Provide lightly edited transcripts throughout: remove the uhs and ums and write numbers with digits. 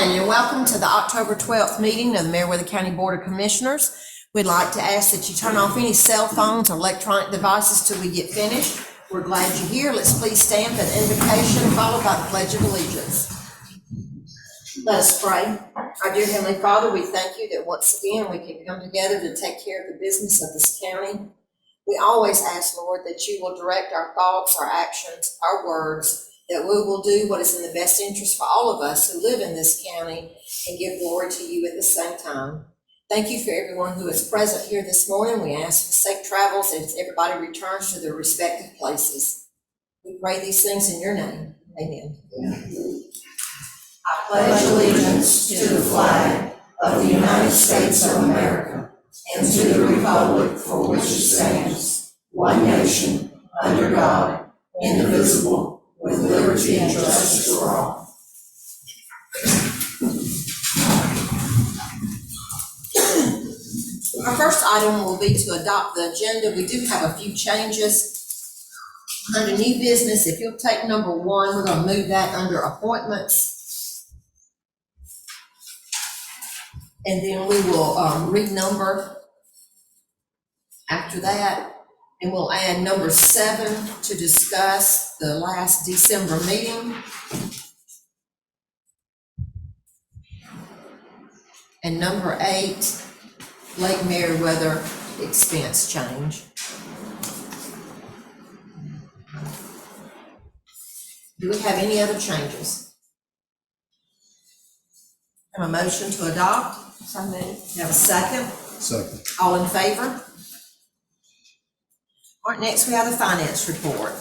morning and welcome to the October 12th meeting of the Meriwether County Board of Commissioners. We'd like to ask that you turn off any cell phones or electronic devices till we get finished. We're glad you're here. Let's please stand for the invocation followed by the Pledge of Allegiance. Let us pray. Our dear Heavenly Father, we thank you that once again we can come together to take care of the business of this county. We always ask, Lord, that you will direct our thoughts, our actions, our words, that we will do what is in the best interest for all of us who live in this county and give glory to you at the same time. Thank you for everyone who is present here this morning. We ask for safe travels as everybody returns to their respective places. We pray these things in your name. Amen. I pledge allegiance to the flag of the United States of America and to the republic for which it stands, one nation, under God, indivisible, with liberty and justice for all. Our first item will be to adopt the agenda. We do have a few changes. Under new business, if you'll take number 1, we're going to move that under appointments. And then we will renumber after that. And we'll add number 7 to discuss the last December meeting. And number 8, Lake Meriwether expense change. Do we have any other changes? Have a motion to adopt? So moved. Have a second? Second. All in favor? All right, next we have the finance report.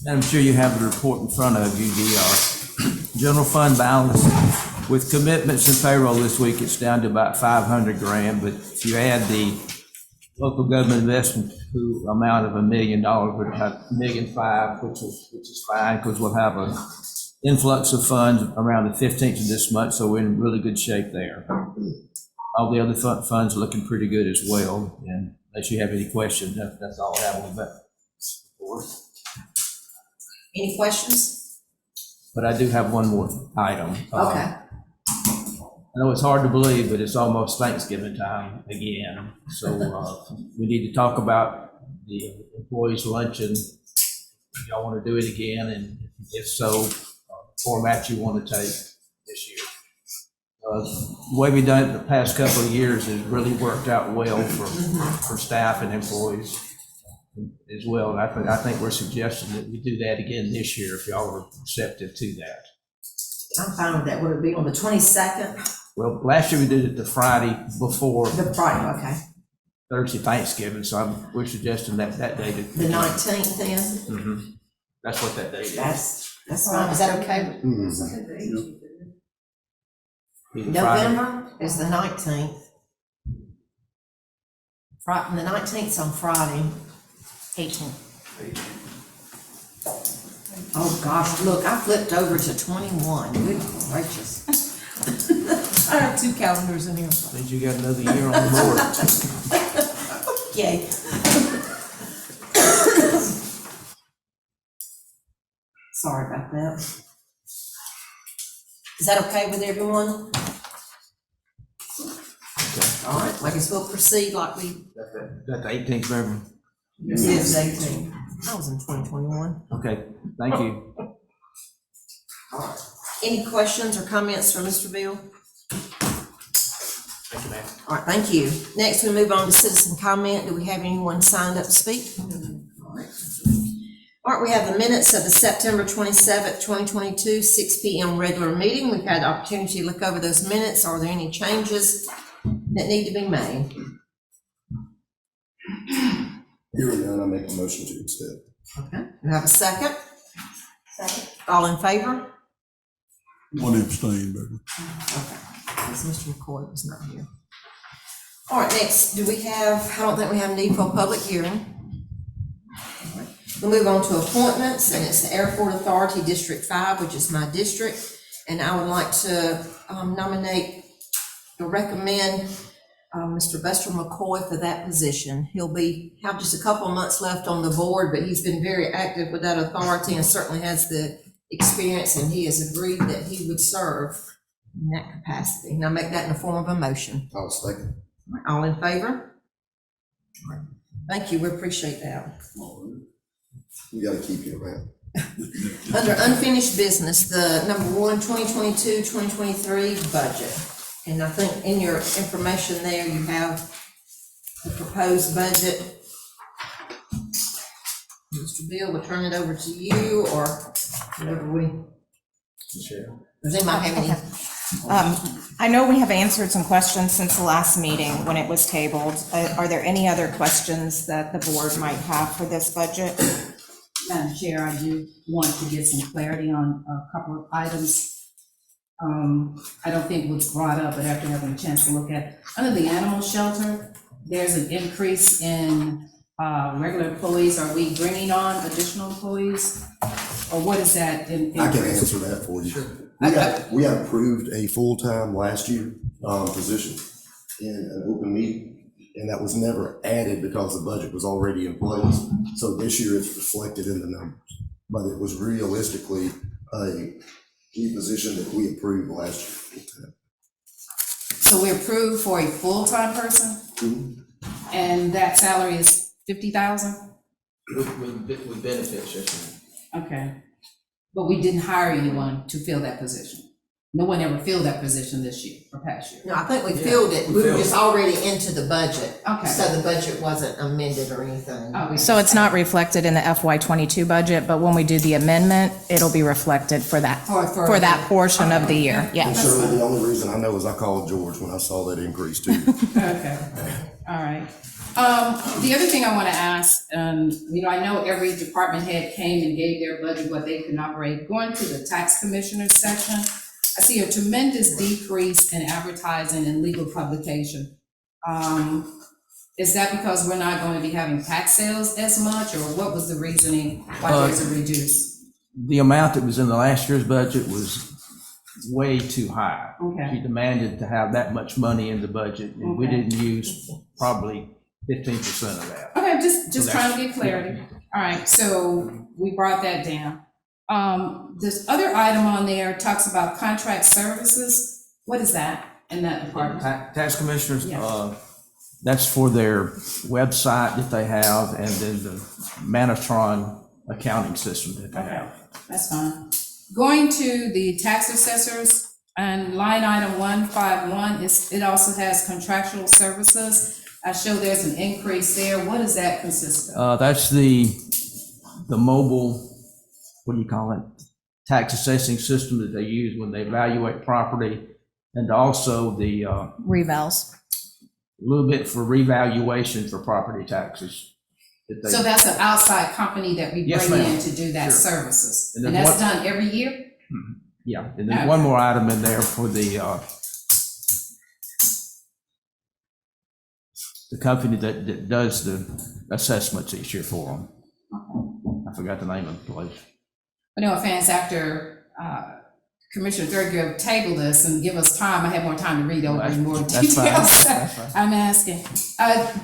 I'm sure you have the report in front of you. The general fund balance with commitments and payroll this week, it's down to about 500 grand. But if you add the local government investment amount of $1 million, we're about $1.5 million, which is fine because we'll have an influx of funds around the 15th of this month, so we're in really good shape there. All the other funds are looking pretty good as well, and unless you have any questions, that's all I have on that. Any questions? But I do have one more item. Okay. I know it's hard to believe, but it's almost Thanksgiving time again. So we need to talk about the employees luncheon. If y'all want to do it again, and if so, format you want to take this year. The way we've done it the past couple of years has really worked out well for staff and employees as well. And I think we're suggesting that we do that again this year if y'all are receptive to that. I'm fine with that. Would it be on the 22nd? Well, last year we did it the Friday before The Friday, okay. Thursday Thanksgiving, so we're suggesting that day. The 19th then? Mm-hmm. That's what that date is. That's fine. Is that okay? Mm-hmm. November is the 19th. The 19th's on Friday. 18th. Oh gosh, look, I flipped over to 21. Good gracious. I have 2 calendars in here. Means you got another year on the board. Yay. Sorry about that. Is that okay with everyone? Okay. All right, I guess we'll proceed like we. That's the 18th, remember? Yes, 18. I was in 2021. Okay, thank you. Any questions or comments from Mr. Bill? Thank you, ma'am. All right, thank you. Next, we move on to citizen comment. Do we have anyone signed up to speak? All right, we have the minutes of the September 27th, 2022, 6 p.m. regular meeting. We've had the opportunity to look over those minutes. Are there any changes that need to be made? Hearing none, I make a motion to accept. Okay, we have a second? Second. All in favor? One abstain, baby. Okay, because Mr. McCoy was not here. All right, next, do we have, I don't think we have a need for a public hearing. We'll move on to appointments, and it's the Airport Authority District 5, which is my district, and I would like to nominate or recommend Mr. Buster McCoy for that position. He'll have just a couple of months left on the board, but he's been very active with that authority and certainly has the experience, and he has agreed that he would serve in that capacity. And I'll make that in the form of a motion. I'll second. All in favor? Thank you, we appreciate that. You gotta keep you around. Under unfinished business, the number 1, 2022-2023 budget. And I think in your information there, you have the proposed budget. Mr. Bill, we'll turn it over to you, or whatever we. Does anybody have any? I know we have answered some questions since the last meeting when it was tabled. Are there any other questions that the board might have for this budget? Madam Chair, I do want to get some clarity on a couple of items. I don't think was brought up, but after having a chance to look at, under the animal shelter, there's an increase in regular employees. Are we bringing on additional employees? Or what is that in? I can answer that for you. We had approved a full-time last year position in an open meeting, and that was never added because the budget was already in place. So this year it's reflected in the numbers, but it was realistically a key position that we approved last year full-time. So we approved for a full-time person? And that salary is 50,000? With benefits, yes, ma'am. Okay. But we didn't hire anyone to fill that position. No one ever filled that position this year or past year. No, I think we filled it, we were just already into the budget. Okay. So the budget wasn't amended or anything. Oh, So it's not reflected in the FY22 budget, but when we do the amendment, it'll be reflected for that, for that portion of the year, And yes. Shirley, the only reason I know is I called George when I saw that increase too. Okay, all right. The other thing I want to ask, I know every department head came and gave their budget what they can operate. Going to the tax commissioner's section, I see a tremendous decrease in advertising and legal publication. Is that because we're not going to be having tax sales as much, or what was the reasoning why there's a reduce? The amount that was in the last year's budget was way too high. Okay. She demanded to have that much money in the budget, and we Okay. didn't use probably 15% of that. Okay, just So trying to that's- get clarity. All right, so we brought that down. This other item on there talks about contract services. What is that in that department? Tax commissioners, Yeah. that's for their website that they have, and then the Manatron accounting system that they Okay, have. that's fine. Going to the tax assessors and line item 151, it also has contractual services. I show there's an increase there. What does that consist of? That's the mobile, what do you call it? Tax assessing system that they use when they evaluate property, and also the, Revals. a little bit for revaluation for property taxes. that they- So that's an outside company that we Yes, bring ma'am. in to do that Sure. services. And And then that's what- done every year? Yeah, and there's one more item in there for the company that does the assessments each year for them. I forgot the name of the place. But no offense, after Commissioner Thurgood tabled this and give us time, I had more time to read over in more That's details. fine. That's fine. I'm asking.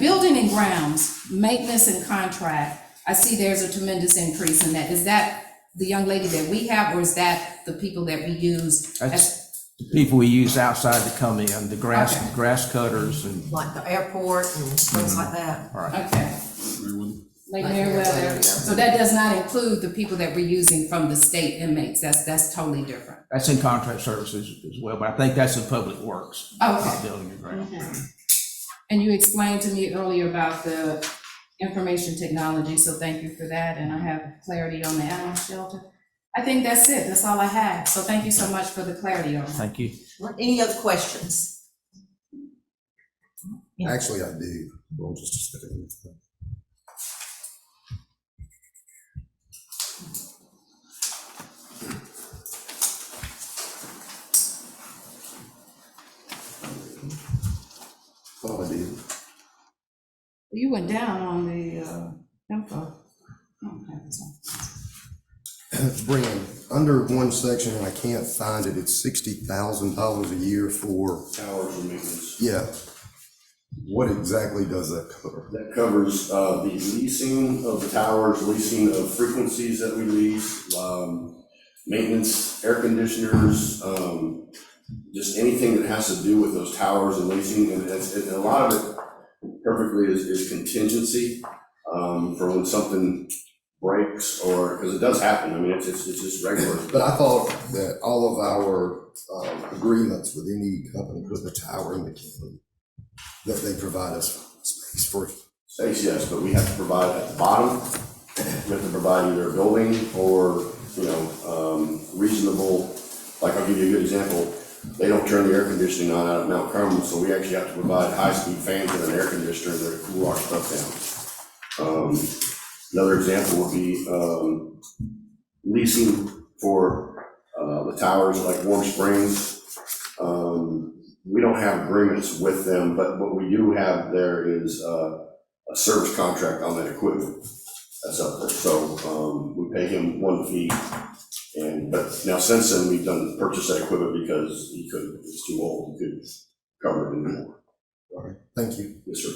Building and grounds, maintenance and contract, I see there's a tremendous increase in that. Is that the young lady that we have, or is that the people that we use? That's the people we use outside to come in, the grass Okay. grass cutters and, Like the airport and things like that. all right. Okay. Like Meriwether. So that does not include the people that we're using from the state inmates. That's totally different. That's in contract services as well, but I think that's in public works. Okay. Not building and ground. And you explained to me earlier about the information technology, so thank you for that, and I have clarity on the animal shelter. I think that's it, that's all I have, so thank you so much for the clarity on that. Thank you. Any other questions? Actually, I do. Hold on just a second. Thought I did. You went down on the info. Okay, that's all. Brand, under one section, and I can't find it, it's $60,000 a year for, Towers and maintenance. yeah. What exactly does that cover? That covers the leasing of the towers, leasing of frequencies that we lease, maintenance, air conditioners, just anything that has to do with those towers and leasing, and a lot of it perfectly is contingency, for when something breaks, or, because it does happen, I mean, it's just regular. But I thought that all of our agreements with any company putting a tower in the county, that they provide us space for. Space, yes, but we have to provide at the bottom, we have to provide either a building or, reasonable, like I'll give you a good example. They don't turn the air conditioning on out at Mount Carmel, so we actually have to provide high-speed fans and an air conditioner there to cool our stuff down. Another example would be leasing for the towers like Warm Springs. We don't have agreements with them, but what we do have there is a service contract on that equipment that's up there. So we pay him one fee. But now since then, we've purchased that equipment because he couldn't, it's too old, he couldn't cover it anymore. All right, thank you. Yes, sir.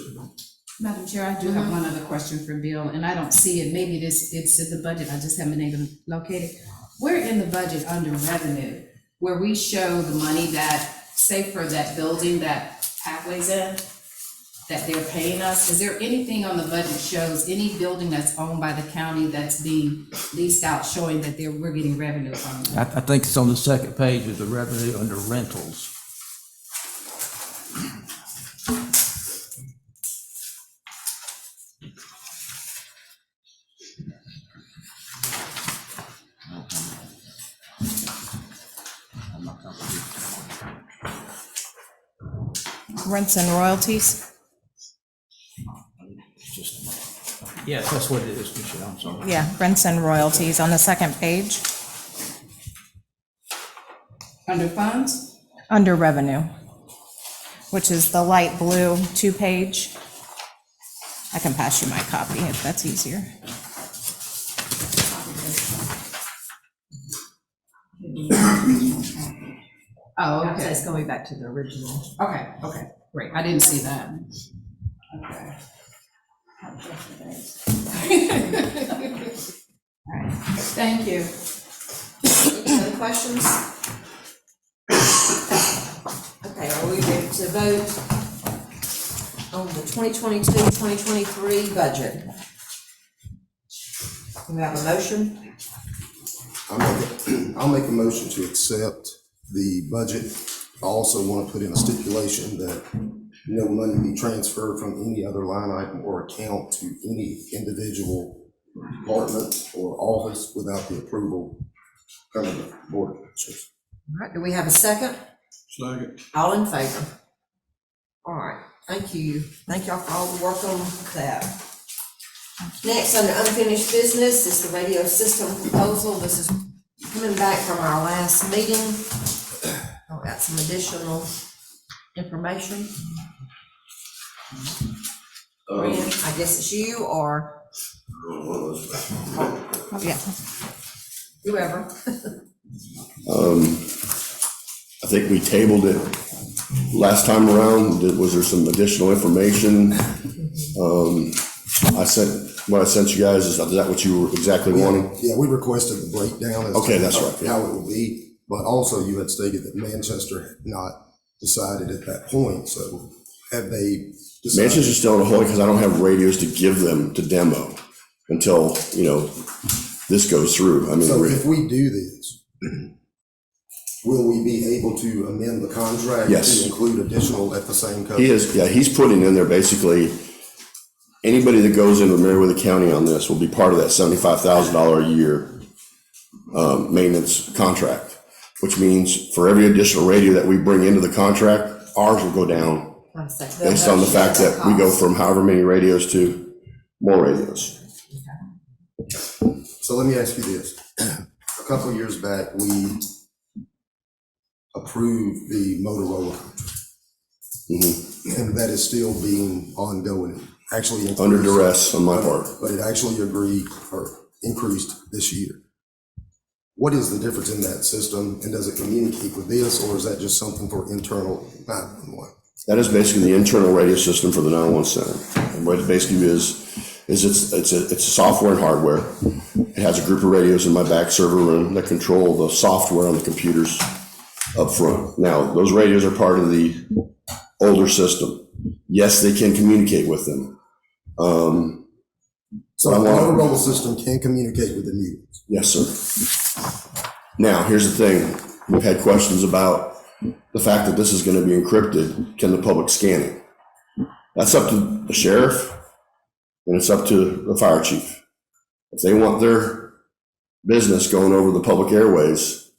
Madam Chair, I do have one other question for Bill, and I don't see it, maybe it's in the budget, I just haven't been able to locate it. Where in the budget under revenue, where we show the money that, say for that building that Pathways in, that they're paying us, is there anything on the budget shows any building that's owned by the county that's being leased out showing that we're getting revenue from them? I think it's on the second page of the revenue under rentals. Rents and royalties? Yes, that's what it is, Michelle, I'm sorry. Yeah, rents and royalties on the second page, Under funds? under revenue, which is the light blue 2-page. I can pass you my copy if that's easier. Oh, okay, That's going back to the original. okay, great, I didn't see that. Okay. All right, thank you. Any other questions? Okay, are we ready to vote on the 2022-2023 budget? Do we have a motion? I'll make a motion to accept the budget. I also want to put in a stipulation that no money be transferred from any other line item or account to any individual department or office without the approval of the board of commissioners. All right, do we have a second? Second. All in favor? All right, thank you. Thank y'all for all the work on that. Next, under unfinished business, is the radio system proposal. This is coming back from our last meeting. I've got some additional information. Brent, I guess it's you or Yeah. whoever. I think we tabled it last time around. Was there some additional information? What I sent you guys, is that what you were exactly wanting? Yeah, we requested the breakdown as Okay, to that's right, yeah. how it will be, but also you had stated that Manchester had not decided at that point, so have they decided? Manchester's still on hold because I don't have radios to give them to demo until, this goes through. I mean, So if we do this, will we be able to amend the contract? Yes. To include additional at the same cost? he's putting in there basically, anybody that goes into Meriwether County on this will be part of that $75,000 a year maintenance contract, which means for every additional radio that we bring into the contract, ours will go down based on the fact that we go from however many radios to more radios. So let me ask you this. A couple of years back, we approved the Motorola contract. And that is still being ongoing, actually. Under duress on my part. But it actually agreed or increased this year. What is the difference in that system, and does it communicate with this, or is that just something for internal 911? That is basically the internal radio system for the 911 center. And what it basically is is it's a software and hardware. It has a group of radios in my back server room that control the software on the computers up front. Now, those radios are part of the older system. Yes, they can communicate with them. So the Motorola system can communicate with the new. Yes, sir. Now, here's the thing. We've had questions about the fact that this is going to be encrypted. Can the public scan it? That's up to the sheriff and it's up to the fire chief. If they want their business going over the public airways,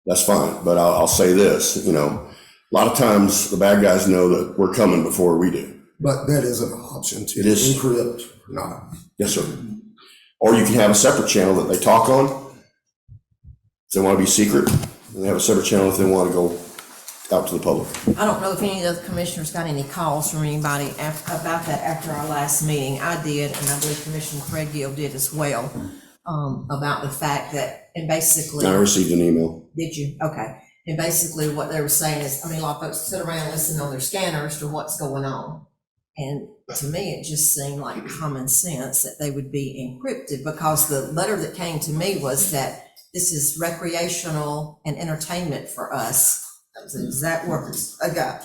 that's fine. But I'll say this, you know, a lot of times the bad guys know that we're coming before we do. But that is an option to It is. encrypt, not. Yes, sir. Or you can have a separate channel that they talk on. If they want to be secret, and they have a separate channel if they want to go out to the public. I don't know if any of the commissioners got any calls from anybody about that after our last meeting. I did, and I believe Commissioner Craig Gill did as well, about the fact that, and basically. I received an email. Did you? Okay. And basically what they were saying is, I mean, a lot of folks sit around and listen on their scanners to what's going on. And to me, it just seemed like common sense that they would be encrypted, because the letter that came to me was that this is recreational and entertainment for us. That was the exact words I got.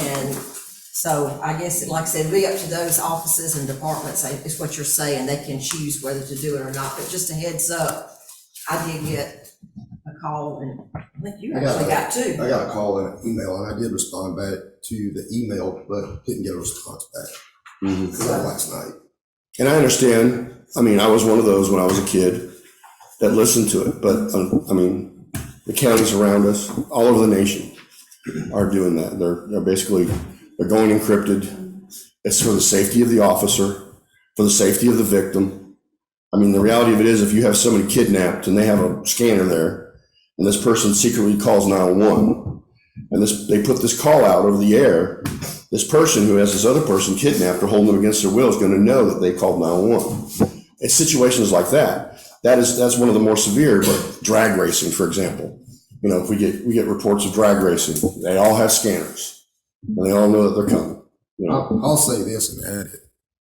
And so I guess, like I said, it'd be up to those offices and departments, is what you're saying. They can choose whether to do it or not. But just a heads up, I did get a call, and I think you actually got two. I got a call and an email, and I did respond back to the email, but didn't get a response back. Last night. And I understand. I mean, I was one of those when I was a kid that listened to it. But, I mean, the counties around us, all over the nation, are doing that. They're basically, they're going encrypted. It's for the safety of the officer, for the safety of the victim. I mean, the reality of it is, if you have somebody kidnapped and they have a scanner there, and this person secretly calls 911, and they put this call out over the air, this person who has this other person kidnapped or holding them against their will is going to know that they called 911. In situations like that, that's one of the more severe. But drag racing, for example, you know, if we get reports of drag racing, they all have scanners, and they all know that they're coming. You know? I'll say this and add it.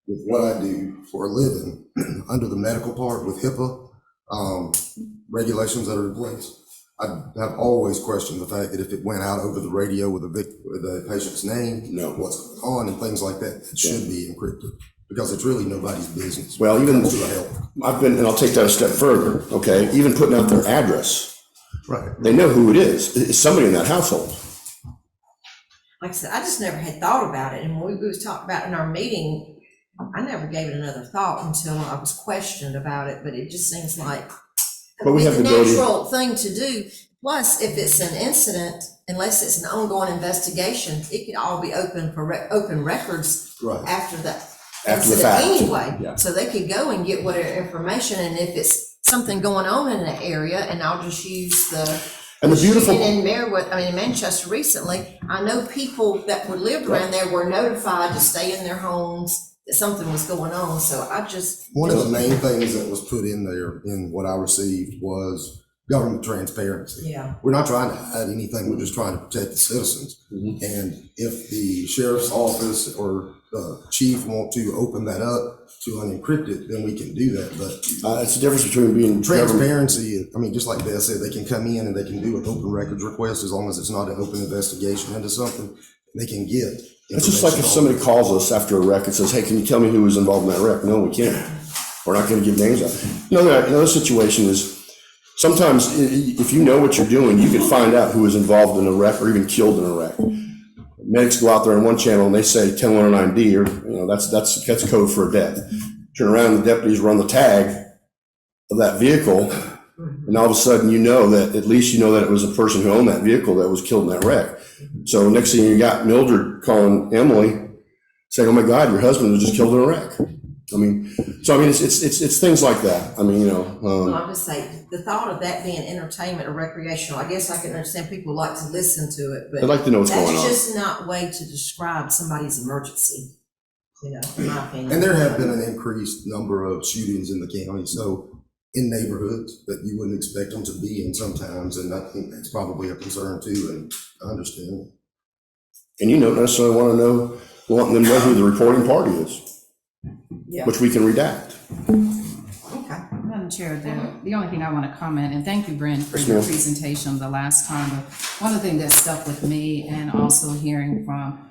With what I do for a living, under the medical part with HIPAA regulations that are in place, I have always questioned the fact that if it went out over the radio with the patient's name, what's going on and things like that, it should be encrypted, because it's really nobody's business. Well, even to the health. and I'll take that a step further. Okay, even putting out their address, Right. they know who it is. It's somebody in that household. Like I said, I just never had thought about it. And when we was talking about in our meeting, I never gave it another thought until I was questioned about it. But it just seems like But we have the the ability. natural thing to do. Plus, if it's an incident, unless it's an ongoing investigation, it could all be open for open records Right. after that After the incident fact. anyway. Yeah. So they could go and get whatever information, and if it's something going on in an area, and I'll just use the And the beautiful. shooting in in Manchester recently, I know people that were lived around there were notified to stay in their homes, that something was going on. So I just. One of the main things that was put in there in what I received was government transparency. Yeah. We're not trying to hide anything. We're just trying to protect the citizens. And if the sheriff's office or the chief want to open that up to unencrypt it, then we can do that. But It's the difference between being government. transparency, I mean, just like Beth said, they can come in and they can do an open records request as long as it's not an open investigation into something. They can get. It's just like if information somebody calls us after a wreck and says, hey, can you tell me who was involved in that wreck? No, we can't. We're not going to give names out. Another situation is sometimes if you know what you're doing, you can find out who was involved in a wreck or even killed in a wreck. Medics go out there on one channel and they say 10109D, or that's code for a death. Turn around, the deputies run the tag of that vehicle, and all of a sudden at least you know that it was a person who owned that vehicle that was killed in that wreck. So next thing you got Mildred calling Emily saying, oh my God, your husband was just killed in a wreck. It's things like that. Well, I would say the thought of that being entertainment or recreational, I guess I can understand people like to listen to it, but I'd like to know what's going on. that's just not a way to describe somebody's emergency, in my opinion. And there have been an increased number of shootings in the county, so in neighborhoods that you wouldn't expect them to be in sometimes, and I think that's probably a concern too, and I understand. And you don't necessarily want them to know who the reporting party is. Yeah. which we can redact. Okay. Madam Chair, the only thing I want to comment, and thank you, Brent, for Yes, your ma'am. presentation the last time, but one of the things that stuck with me, and also hearing from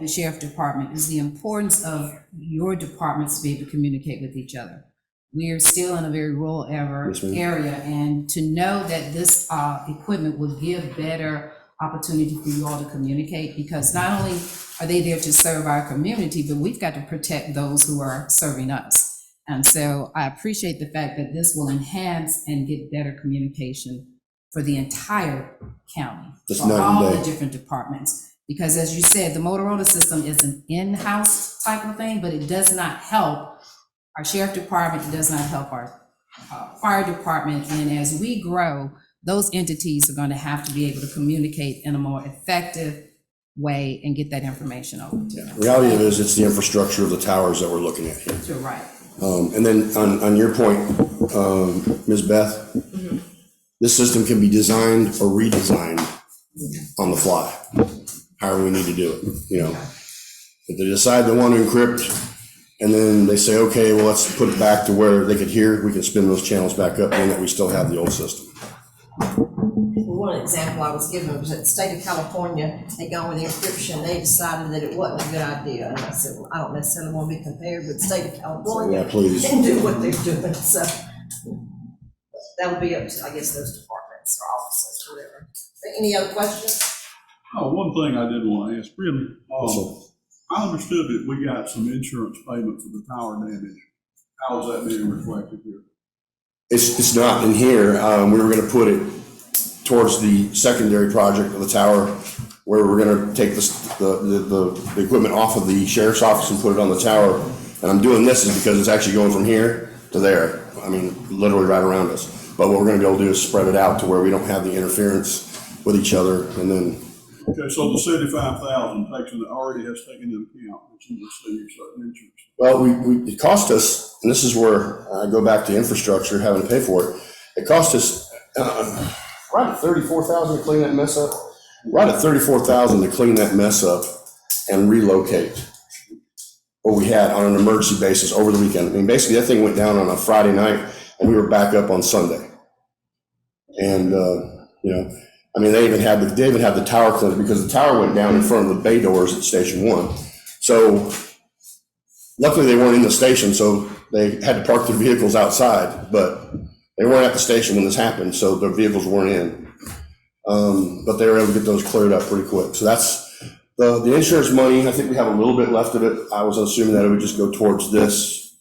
the sheriff department, is the importance of your departments to be able to communicate with each other. We are still in a very rural Yes, ma'am. area, and to know that this equipment will give better opportunity for you all to communicate, because not only are they there to serve our community, but we've got to protect those who are serving us. And so I appreciate the fact that this will enhance and get better communication for the entire county, It's for night and all the day. different departments. Because as you said, the Motorola system is an in-house type of thing, but it does not help our sheriff department, it does not help our fire department. And as we grow, those entities are going to have to be able to communicate in a more effective way and get that information over to them. Reality of it is, it's the infrastructure of the towers that we're looking at here. You're right. And then on your point, Ms. Beth, this system can be designed or redesigned on the fly, however we need to do it, you know. If they decide they want to encrypt, and then they say, okay, well, let's put it back to where they could hear, we can spin those channels back up, and that we still have the old system. One example I was given was that the state of California, they gone with encryption, they decided that it wasn't a good idea. And I said, well, I don't necessarily want to be compared with the state of California. Yeah, please. And do what they're doing, so that'll be up to, I guess, those departments or offices, whatever. Any other questions? Oh, one thing I did want to ask, really, So, I understood that we got some insurance payment for the tower damage. How is that being reflected here? it's not in here, we were gonna put it towards the secondary project of the tower, where we're gonna take the equipment off of the sheriff's office and put it on the tower. And I'm doing this is because it's actually going from here to there, I mean, literally right around us. But what we're gonna be able to do is spread it out to where we don't have the interference with each other, and then, Okay, so the 75,000 already has taken into account, it's in the senior certain insurance. well, it cost us, and this is where I go back to infrastructure, having to pay for it. It cost us, right at 34,000 to clean that mess up. Right at 34,000 to clean that mess up and relocate what we had on an emergency basis over the weekend. I mean, basically, that thing went down on a Friday night, and we were back up on Sunday. And, you know, I mean, they even had the tower cleaned because the tower went down in front of the bay doors at Station 1. So luckily, they weren't in the station, so they had to park their vehicles outside, but they weren't at the station when this happened, so their vehicles weren't in. But they were able to get those cleared up pretty quick. So that's the insurance money. I think we have a little bit left of it. I was assuming that it would just go towards this.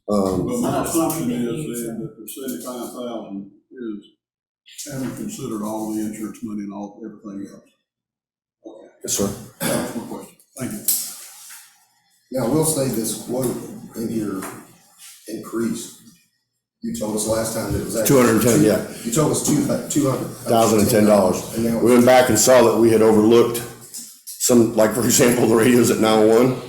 But my assumption is then that the 75,000 is having considered all the insurance money and everything else. Yes, sir. That's my question. Thank you. Now, we'll say this quote in here increased. You told us last time that it was actually. 210, yeah. You told us $1,010. And now We went back and saw that we had overlooked some, like, for example, the radios at 911.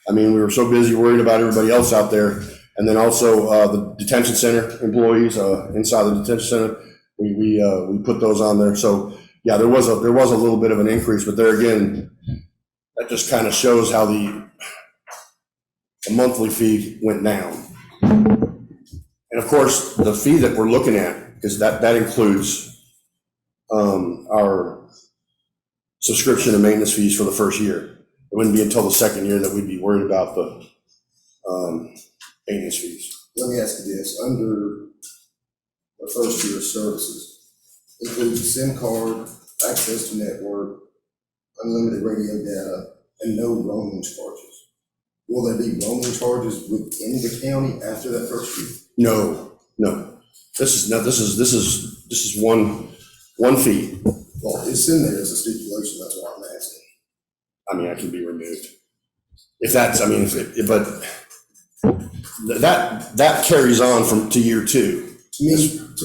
I mean, we were so busy worried about everybody else out there. And then also the detention center employees inside the detention center, we put those on there. So yeah, there was a little bit of an increase, but there again, that just kind of shows how the monthly fee went down. And of course, the fee that we're looking at is that includes our subscription and maintenance fees for the first year. It wouldn't be until the second year that we'd be worried about the maintenance fees. let me ask you this, under the first year of services, includes a SIM card, access to network, unlimited radio data, and no roaming charges. Will there be roaming charges within the county after that first year? No. This is one fee. Well, it's in there as a stipulation, that's why I'm asking. I mean, I can be removed. If that's, I mean, but that carries on to year two. To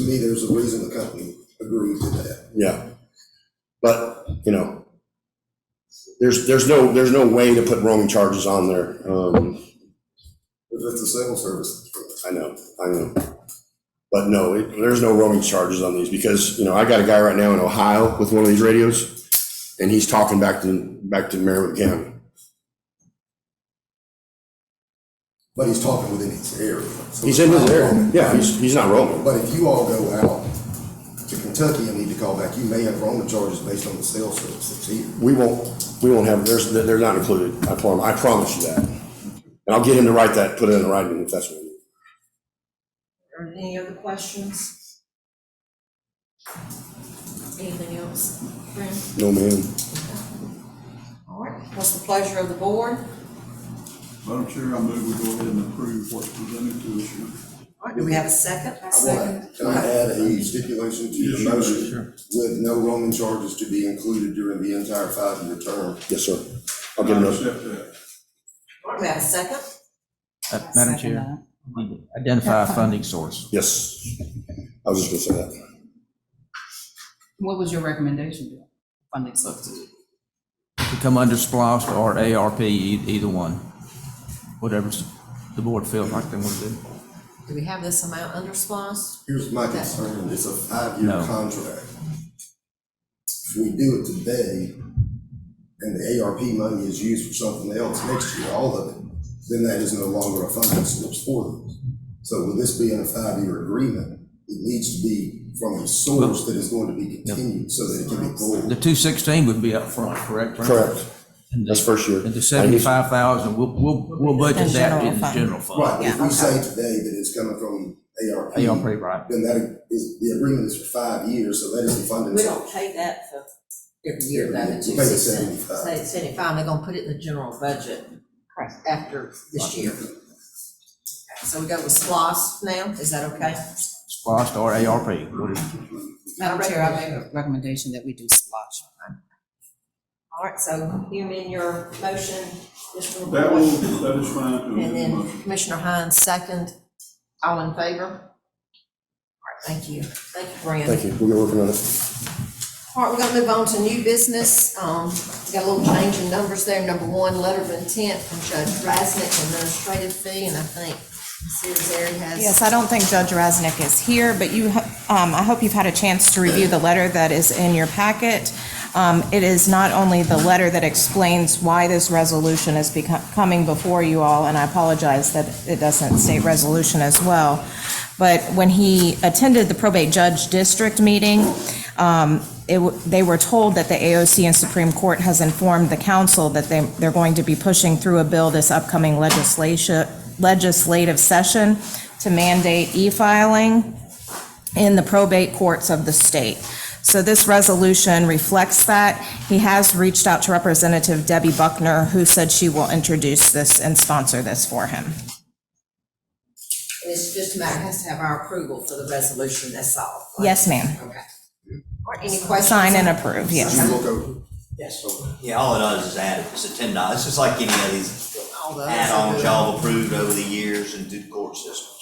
me, there's a reason the company agreed to that. Yeah. But, you know, there's no way to put roaming charges on there. If it's a civil service. I know. But no, there's no roaming charges on these because, you know, I got a guy right now in Ohio with one of these radios and he's talking back to Marion County. But he's talking within his area. So He's it's in his not area. roaming. Yeah, he's not roaming. But if you all go out to Kentucky and need to call back, you may have roaming charges based on the cell service that's here. We won't have, they're not included. I promise you that. And I'll get him to write that, put it in writing if that's what we need. Are there any other questions? Anything else, Brent? No, ma'am. All right, what's the pleasure of the board? Madam Chair, I move we go ahead and approve what's presented to us here. All right, do we have a second? Can I add a stipulation to the motion with no roaming charges to be included during the entire 5-year term? Yes, sir. I'll get him I to, accept that. All right, we have a second? Madam Chair, identify a funding source. yes. I was just gonna say that. What was your recommendation, Bill? Funding sources? To come under SPOS or ARP, either one. Whatever the board feels like they want to do. Do we have this amount under SPOS? Here's my concern, it's a 5-year No. contract. If we do it today, and the ARP money is used for something else next year, all of it, then that is no longer a funding source for them. So with this being a 5-year agreement, it needs to be from a source that is going to be continued so that it can be pulled. The 216 would be up front, correct? Brent? Correct. And That's first year. And the 75,000, we'll budget that in the general fund. Right, but if we say today that it's coming from ARP. ARP, right. Then that is, the agreement is for 5 years, so that is the funding. We source. don't pay that for every year, though, the We two pay the sixteen. 75. 75, they're gonna put it in the general budget after this year. Okay, so we go with SPOS now, is that okay? SPOS or ARP, whatever. Madam Chair, I make a recommendation that we do SPOS. All right, so you mean your motion, Mr. That LaBoy? that is fine to And amend the then motion. Commissioner Hines, second. All in favor? All right, thank you. Thank you, Brent. Thank you. We'll get working on it. All right, we're gonna move on to new business. We got a little change in numbers there. Number 1, letter of intent from Judge Rasnick, administrative fee, and I think Siri has. Yes, I don't think Judge Resnick is here, but I hope you've had a chance to review the letter that is in your packet. It is not only the letter that explains why this resolution is coming before you all, and I apologize that it doesn't state resolution as well, but when he attended the probate judge district meeting, they were told that the AOC and Supreme Court has informed the council that they're going to be pushing through a bill this upcoming legislative session to mandate e-filing in the probate courts of the state. So this resolution reflects that. He has reached out to Representative Debbie Buckner, who said she will introduce this and sponsor this for him. It's just a matter, it has to have our approval for the resolution, that's all. right? Yes, ma'am. Okay. All right, any questions? Sign and approve, yes. You look over. Yeah, all it does is add it, it's a $10, it's just like any of these All those are add-ons good. y'all have approved over the years and through the court systems.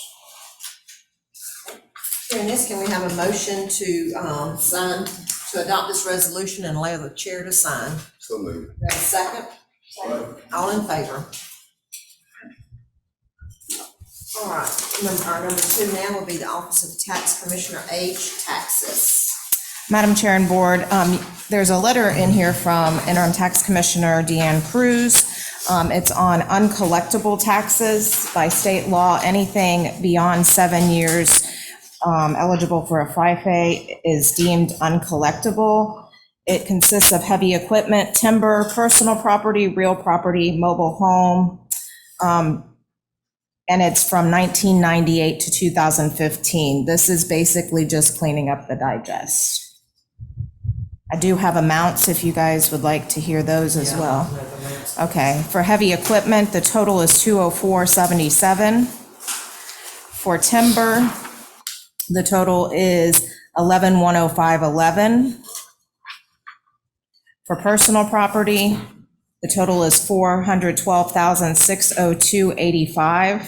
Hearing this, can we have a motion to sign, to adopt this resolution and allow the chair to sign? So moved. We have a second? All in favor? All right, our number 2 now will be the Office of Tax Commissioner, age taxes. Madam Chair and Board, there's a letter in here from Interim Tax Commissioner Deanne Cruz. It's on uncollectible taxes by state law. Anything beyond 7 years eligible for a FIFA is deemed uncollectible. It consists of heavy equipment, timber, personal property, real property, mobile home, and it's from 1998 to 2015. This is basically just cleaning up the digest. I do have amounts if you guys would like to hear those as well. Okay, for heavy equipment, the total is $204.77. For timber, the total is $11,105.11. For personal property, the total is $412,602.85.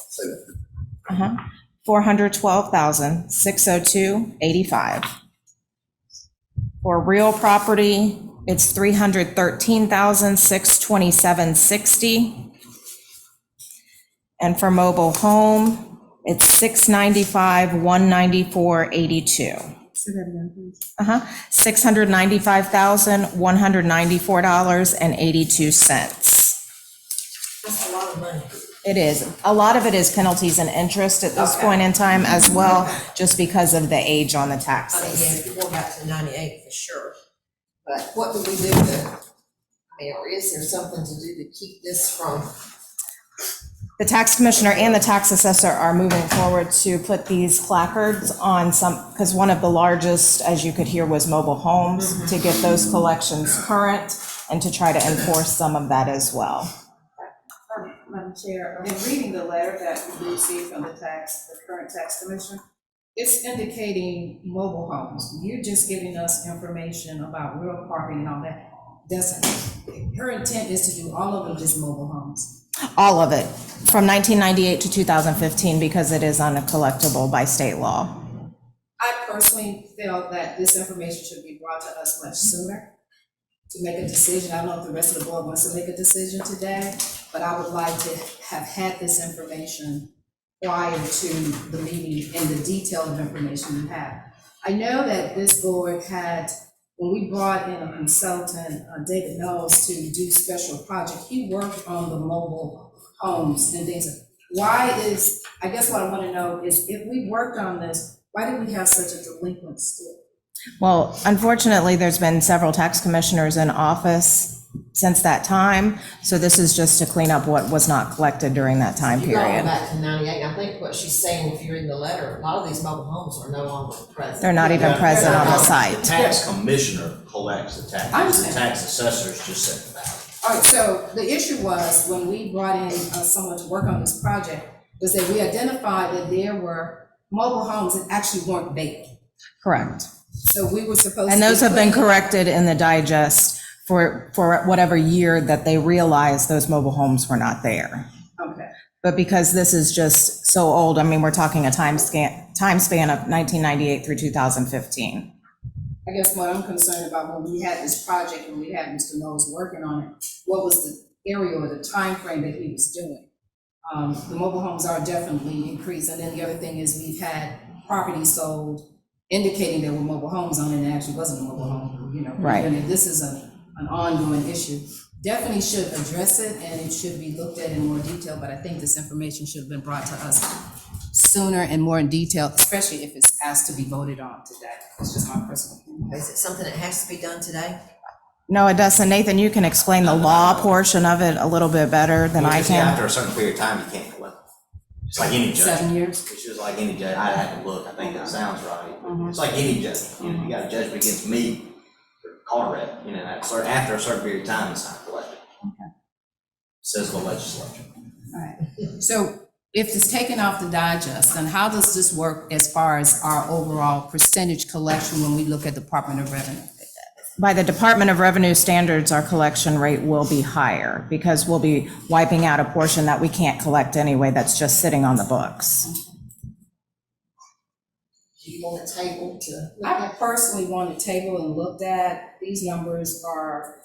Say that. 412,602.85. For real property, it's $313,627.60. And for mobile home, it's $695,194.82. $695,194.82. That's a lot of money. It is. A lot of it is penalties and interest at this point in time as well, just because of the age on the I mean, taxes. yeah, if you go back to 98 for sure. But what do we do to, I mean, or is there something to do to keep this from? The tax commissioner and the tax assessor are moving forward to put these placards on some, because one of the largest, as you could hear, was mobile homes, to get those collections current and to try to enforce some of that as well. Madam Chair, in reading the letter that we received from the current tax commissioner, it's indicating mobile homes. You're just giving us information about real property and all that. Her intent is to do all of them just mobile homes. All of it, from 1998 to 2015, because it is uncollectible by state law. I personally feel that this information should be brought to us much sooner to make a decision. I don't know if the rest of the board wants to make a decision today, but I would like to have had this information prior to the meeting and the detail of information you have. I know that this board had, when we brought in a consultant, David Knowles, to do special project, he worked on the mobile homes and things. I guess what I want to know is, if we worked on this, why did we have such a delinquent still? Well, unfortunately, there's been several tax commissioners in office since that time, so this is just to clean up what was not collected during that time You got period. back to 98. I think what she's saying, if you read the letter, a lot of these mobile homes are no longer present. They're not even present on the site. The tax commissioner collects the I taxes, understand. the tax assessors just set the value. All right, so the issue was, when we brought in someone to work on this project, was that we identified that there were mobile homes that actually weren't there. Correct. So we were supposed to. And those have been clean- corrected in the digest for whatever year that they realized those mobile homes were not there. Okay. But because this is just so old, I mean, we're talking a time span of 1998 through 2015. I guess what I'm concerned about, when we had this project and we had Mr. Knowles working on it, what was the area or the time frame that he was doing? The mobile homes are definitely increased, and then the other thing is, we've had property sold indicating there were mobile homes on it, and it actually wasn't a mobile home, you know. Right. And this is an ongoing issue. Definitely should address it, and it should be looked at in more detail, but I think this information should have been brought to us sooner and more in detail, especially if it's asked to be voted on today. It's just my personal opinion. Is it something that has to be done today? No, it doesn't. Nathan, you can explain the law portion of it a little bit better than I can. After a certain period of time, you can't collect. It's like any judge. 7 years? It's just like any judge. I'd have to look. I think that sounds right. It's like any judge. You know, you got a judgment against me for car rep, you know, after a certain period of time, it's not collected. Okay. Says the legislature. All right. So if it's taken off the digest, then how does this work as far as our overall percentage collection when we look at Department of Revenue? By the Department of Revenue standards, our collection rate will be higher because we'll be wiping out a portion that we can't collect anyway that's just sitting on the books. Do you want a table to look I at? personally want a table and looked at. These numbers are,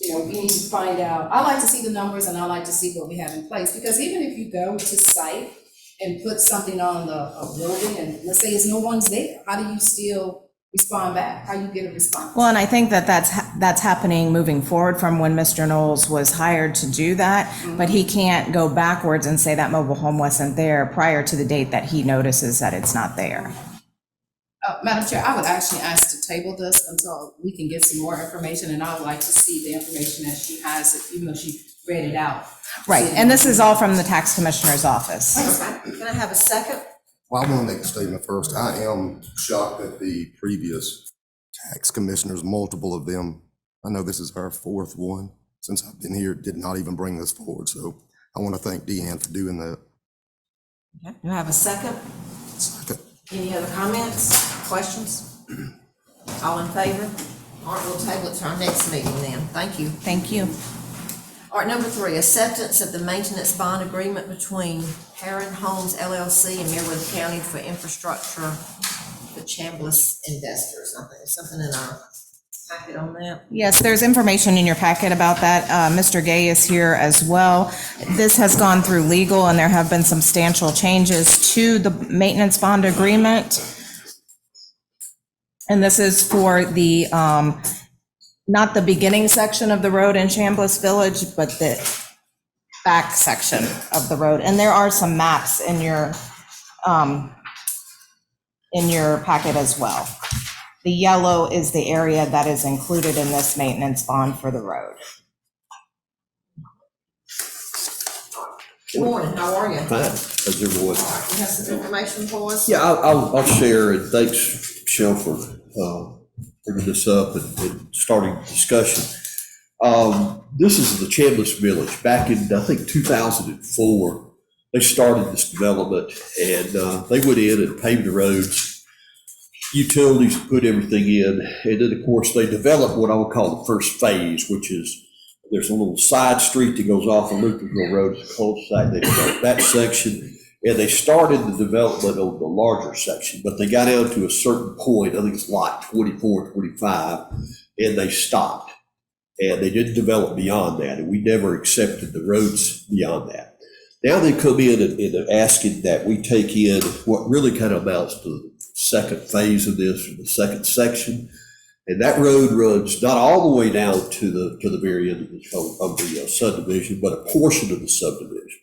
you know, we need to find out. I like to see the numbers and I like to see what we have in place, because even if you go to site and put something on a building and let's say it's no one's there, how do you still respond back? How you get a response? Well, and I think that that's happening moving forward from when Mr. Knowles was hired to do that, but he can't go backwards and say that mobile home wasn't there prior to the date that he notices that it's not there. Madam Chair, I would actually ask to table this until we can get some more information, and I would like to see the information as she has it, even though she read it out. Right, and this is all from the tax commissioner's office. Can I have a second? Well, I want to make a statement first. I am shocked that the previous tax commissioners, multiple of them, I know this is our fourth one since I've been here, did not even bring this forward. So I want to thank Deanne for doing that. Okay. Do I have a second? Second. Any other comments, questions? All in favor? All right, we'll table it to our next meeting then. Thank you. Thank you. All right, number 3, acceptance of the maintenance bond agreement between Heron Homes LLC and Meriwether County for infrastructure for Chambliss investors. I think there's something in our packet on that. Yes, there's information in your packet about that. Mr. Gay is here as well. This has gone through legal, and there have been substantial changes to the maintenance bond agreement. And this is for the, not the beginning section of the road in Chambliss Village, but the back section of the road. And there are some maps in your packet as well. The yellow is the area that is included in this maintenance bond for the road. Good morning, how are you? Fine, how's everyone? You have some information for us? Yeah, I'll share, and thanks, Michelle, for bringing this up and starting the discussion. This is the Chambliss Village. Back in, I think, 2004, they started this development, and they went in and paved the roads, utilities, put everything in, and then, of course, they developed what I would call the first phase, which is there's a little side street that goes off of Lucasville Road, it's a cul-de-sac, they developed that section, and they started the development of the larger section, but they got down to a certain point, I think it's lot 24, 25, and they stopped. And they didn't develop beyond that, and we never accepted the roads beyond that. Now they come in and are asking that we take in what really kind of amounts to the second phase of this, or the second section. And that road runs not all the way down to the very end of the subdivision, but a portion of the subdivision.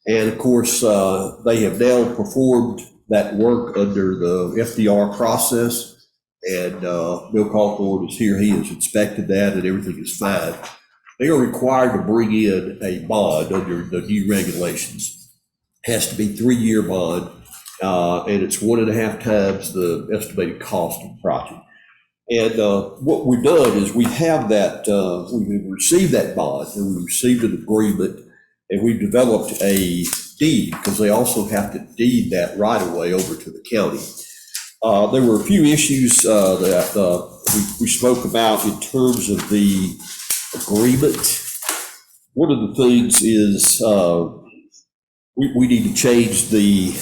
And of course, they have now performed that work under the FDR process. And Bill Cawthorn is here, he has inspected that and everything is fine. They are required to bring in a bond under the new regulations. Has to be 3-year bond, and it's 1.5 times the estimated cost of the project. And what we've done is we have that, we've received that bond, and we received an agreement, and we've developed a deed, because they also have to deed that right of way over to the county. There were a few issues that we spoke about in terms of the agreement. One of the things is we need to change the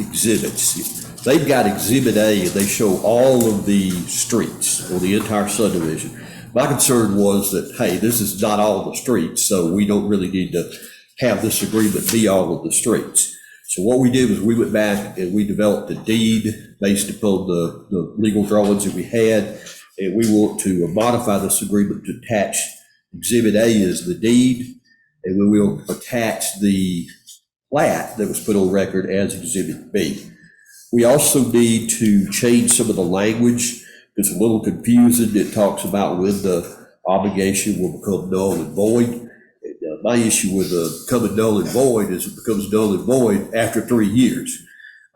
exhibits. They've got Exhibit A, and they show all of the streets or the entire subdivision. My concern was that, hey, this is not all the streets, so we don't really need to have this agreement be all of the streets. So what we did was we went back and we developed a deed based upon the legal drawings that we had, and we want to modify this agreement to attach Exhibit A as the deed, and we will attach the plat that was put on record as Exhibit B. We also need to change some of the language. It's a little confusing. It talks about when the obligation will become null and void. My issue with becoming null and void is it becomes null and void after 3 years.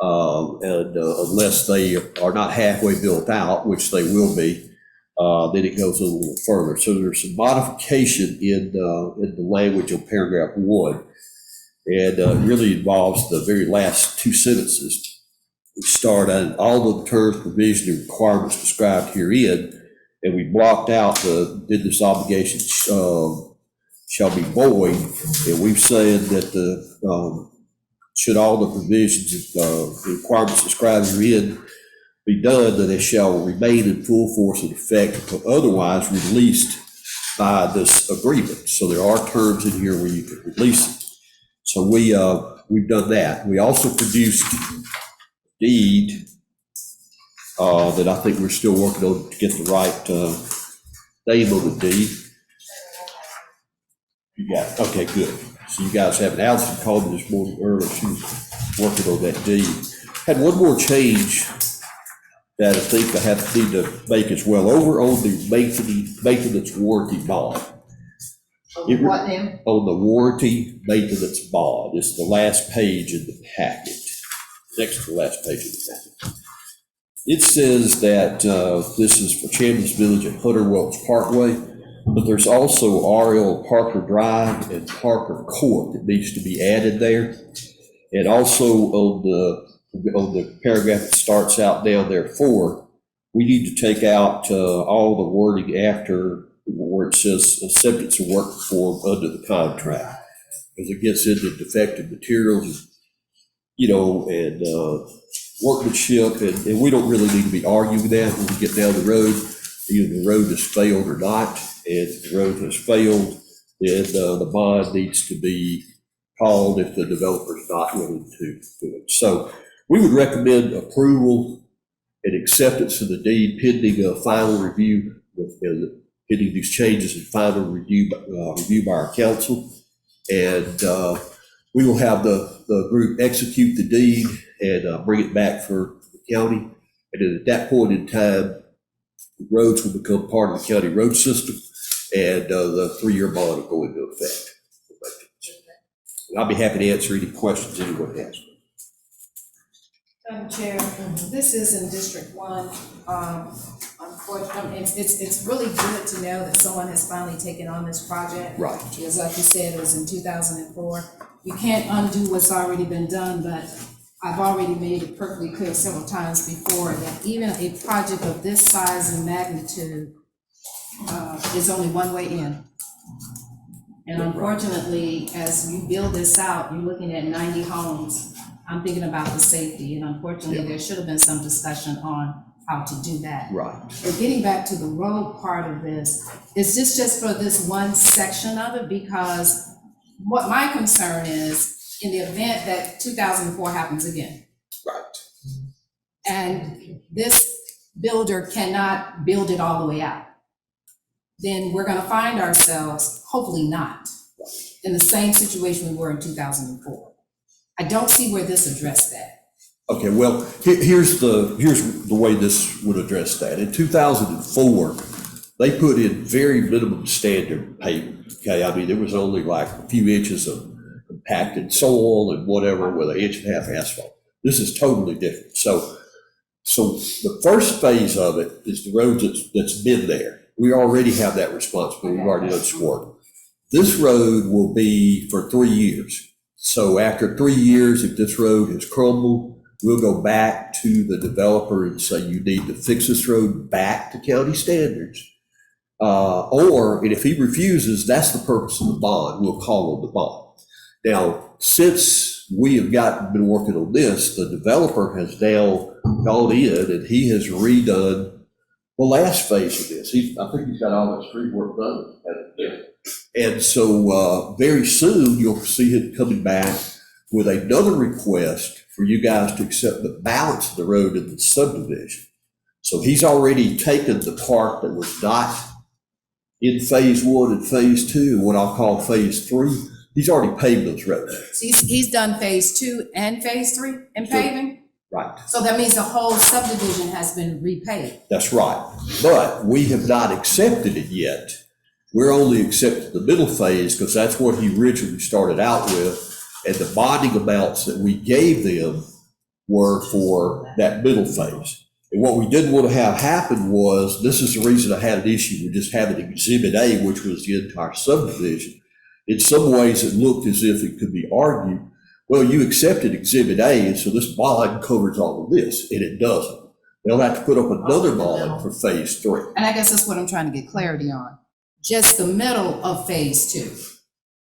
Unless they are not halfway built out, which they will be, then it goes a little further. So there's some modification in the language of paragraph 1, and it really involves the very last 2 sentences. We start on all of the terms, provision, and requirements described herein, and we blocked out did this obligation shall be void, and we've said that should all the provisions, the requirements described herein be done, that they shall remain in full force and effect until otherwise released by this agreement. So there are terms in here where you can release it. So we've done that. We also produced deed that I think we're still working on to get the right name on the deed. You got it. Okay, good. So you guys have it. Allison called me this morning earlier. She was working on that deed. Had one more change that I think I need to make as well. Over on the maintenance warranty bond. What now? On the warranty maintenance bond. It's the last page in the packet. Next to the last page of the packet. It says that this is for Chambliss Village and Hunter Welch Parkway, but there's also R.L. Parker Drive and Parker Court that needs to be added there. And also on the paragraph that starts out down there 4, we need to take out all the wording after where it says acceptance of work performed under the contract, because it gets into defective materials, and workmanship, and we don't really need to be arguing that when we get down the road. Either the road has failed or not, and if the road has failed, then the bond needs to be called if the developer's not willing to do it. So we would recommend approval and acceptance of the deed pending a final review pending these changes and final review by our council. And we will have the group execute the deed and bring it back for the county. And then at that point in time, the roads will become part of the county road system, and the 3-year bond will go into effect. And I'll be happy to answer any questions anyone has. Madam Chair, this is in District 1. Unfortunately, it's really good to know that someone has finally taken on this project. Right. Because like you said, it was in 2004. You can't undo what's already been done, but I've already made it perfectly clear several times before that even a project of this size and magnitude is only one way in. And unfortunately, as you build this out, you're looking at 90 homes. I'm thinking about the safety, and unfortunately, there should have been some discussion on how to do that. Right. But getting back to the road part of this, is this just for this one section of it? Because what my concern is, in the event that 2004 happens again. Right. And this builder cannot build it all the way out, then we're gonna find ourselves, hopefully not, in the same situation we were in 2004. I don't see where this addressed that. Okay, well, here's the way this would address that. In 2004, they put in very minimum standard pavement. Okay, I mean, there was only like a few inches of compacted soil and whatever with 1.5 inches asphalt. This is totally different. So the first phase of it is the road that's been there. We already have that responsibility. We've already done some work. This road will be for 3 years. So after 3 years, if this road has crumbled, we'll go back to the developer and say, you need to fix this road back to county standards. And if he refuses, that's the purpose of the bond. We'll call on the bond. Now, since we have been working on this, the developer has now gone in and he has redone the last phase of this. I think he's got all that street work done. And so very soon you'll see him coming back with another request for you guys to accept the balance of the road in the subdivision. So he's already taken the part that was not in phase 1 and phase 2, and what I'll call phase 3. He's already paved those roads. So he's done phase 2 and phase 3 in paving? Right. So that means the whole subdivision has been repaved. That's right. But we have not accepted it yet. We're only accepting the middle phase because that's what he originally started out with. And the bonding amounts that we gave them were for that middle phase. And what we didn't want to have happen was, this is the reason I had an issue with just having Exhibit A, which was the entire subdivision. In some ways, it looked as if it could be argued, well, you accepted Exhibit A, and so this bond covers all of this, and it doesn't. They'll have to put up another bond for phase 3. And I guess that's what I'm trying to get clarity on. Just the middle of phase 2.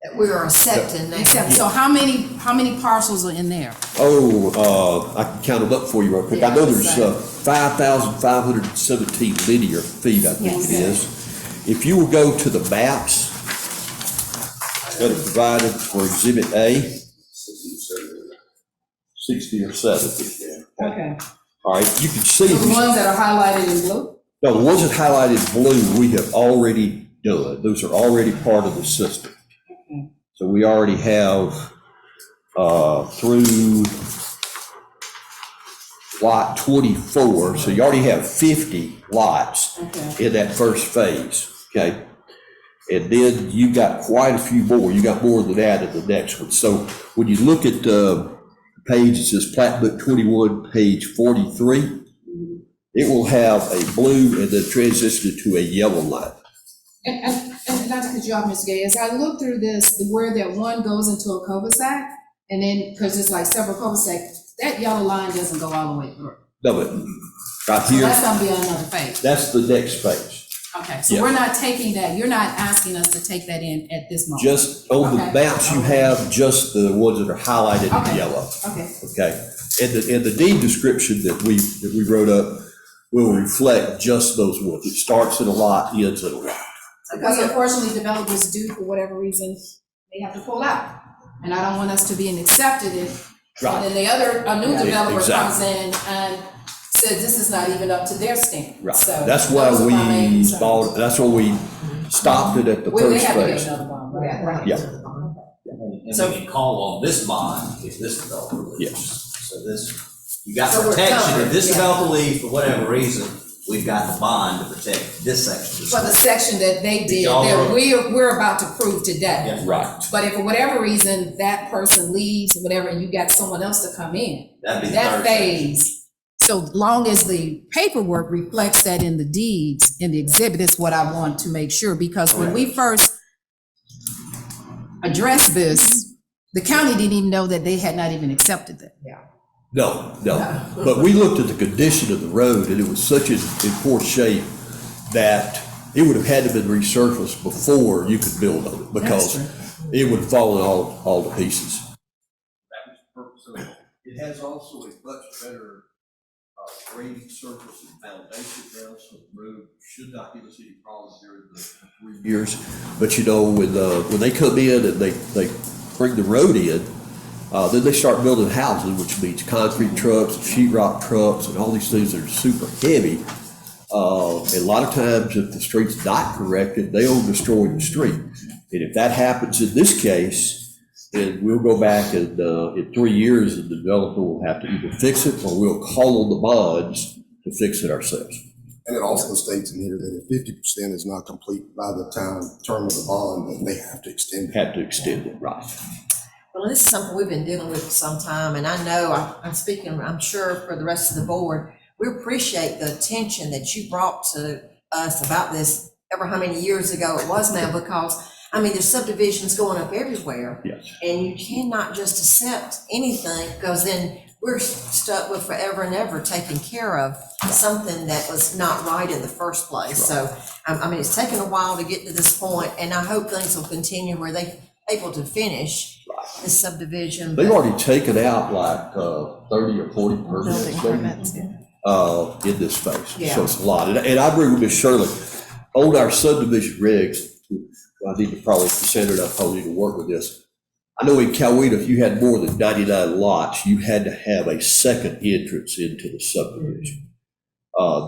That we are accepting now. Except, so how many parcels are in there? I can count them up for you real quick. I know there's 5,517 linear feet, I think it is. If you will go to the maps that are provided for Exhibit A, 60 or 70. Okay. All right, you can see. So the ones that are highlighted in blue? No, the ones that highlighted in blue, we have already done. Those are already part of the system. Okay. So we already have through lot 24, so you already have 50 lots in that first phase, okay? And then you got quite a few more. You got more than that in the next one. So when you look at the page, it says Plat Book 21, page 43, it will have a blue and then transition to a yellow line. And not to cut you off, Mr. Gay, as I look through this, where that one goes into a cul-de-sac, and then, because it's like several cul-de-sacs, that yellow line doesn't go all the way through. No, but right So here, that's gonna be another phase. that's the next phase. Okay, so Yeah. we're not taking that, you're not asking us to take that in at this moment? Just on the Okay. maps you have, just the ones that are highlighted in Okay. yellow. Okay, Okay, and the deed description that we wrote up will reflect just those ones. It starts at a lot, ends at a lot. because unfortunately developers do, for whatever reason, they have to pull out. And I don't want us to be accepted if, and then a new developer Exactly. comes in and says this is not even up to their standard. Right. So That's why those are my main we concerns. bought, that's why we stopped it at the Well, they first have to get phase. another bond, right? Yeah. And So- we can call on this bond if this developer leaves. Yes. So this, you got So we're protection, covered, if this yeah. developer leaves for whatever reason, we've got the bond to protect this section. For the section that they did, Y'all that were- we're about to prove today. Yeah. Right. But if for whatever reason that person leaves, whatever, and you got someone else to come in, That'd be the that third section. phase, so long as the paperwork reflects that in the deeds, in the exhibit, is what I want to make sure, because when we first addressed this, the county didn't even know that they had not even accepted that. No. But we looked at the condition of the road, and it was such in poor shape that it would have had to been resurfaced before you could build on it, because it would have fallen all to pieces. That was the purpose of it. It has also a much better grading surface and foundation now, so the road should not give us any problems during the 3 years. But you know, when they come in and they bring the road in, then they start building houses, which means concrete trucks, sheet rock trucks, and all these things that are super heavy. And a lot of times, if the street's not corrected, they'll destroy the street. And if that happens in this case, then we'll go back and in 3 years, the developer will have to either fix it or we'll call on the bonds to fix it ourselves. And it also states in here that if 50% is not complete by the term of the bond, then they have to extend it. Have to extend it, right? Well, this is something we've been dealing with for some time, and I know, I'm speaking, I'm sure for the rest of the board, we appreciate the attention that you brought to us about this, ever how many years ago it was now, because, I mean, there's subdivisions going up everywhere. Yes. And you cannot just accept anything, because then we're stuck with forever and ever taking care of something that was not right in the first place. So, I mean, it's taken a while to get to this point, and I hope things will continue where they're able to finish this subdivision. They've but- already taken out like 30 or 40 Building permits permits, in this space. Yeah. So it's a lot. And I agree with Ms. Shirley, on our subdivision regs, I need to probably consider it, I probably need to work with this. I know in Coweta, if you had more than 99 lots, you had to have a second entrance into the subdivision.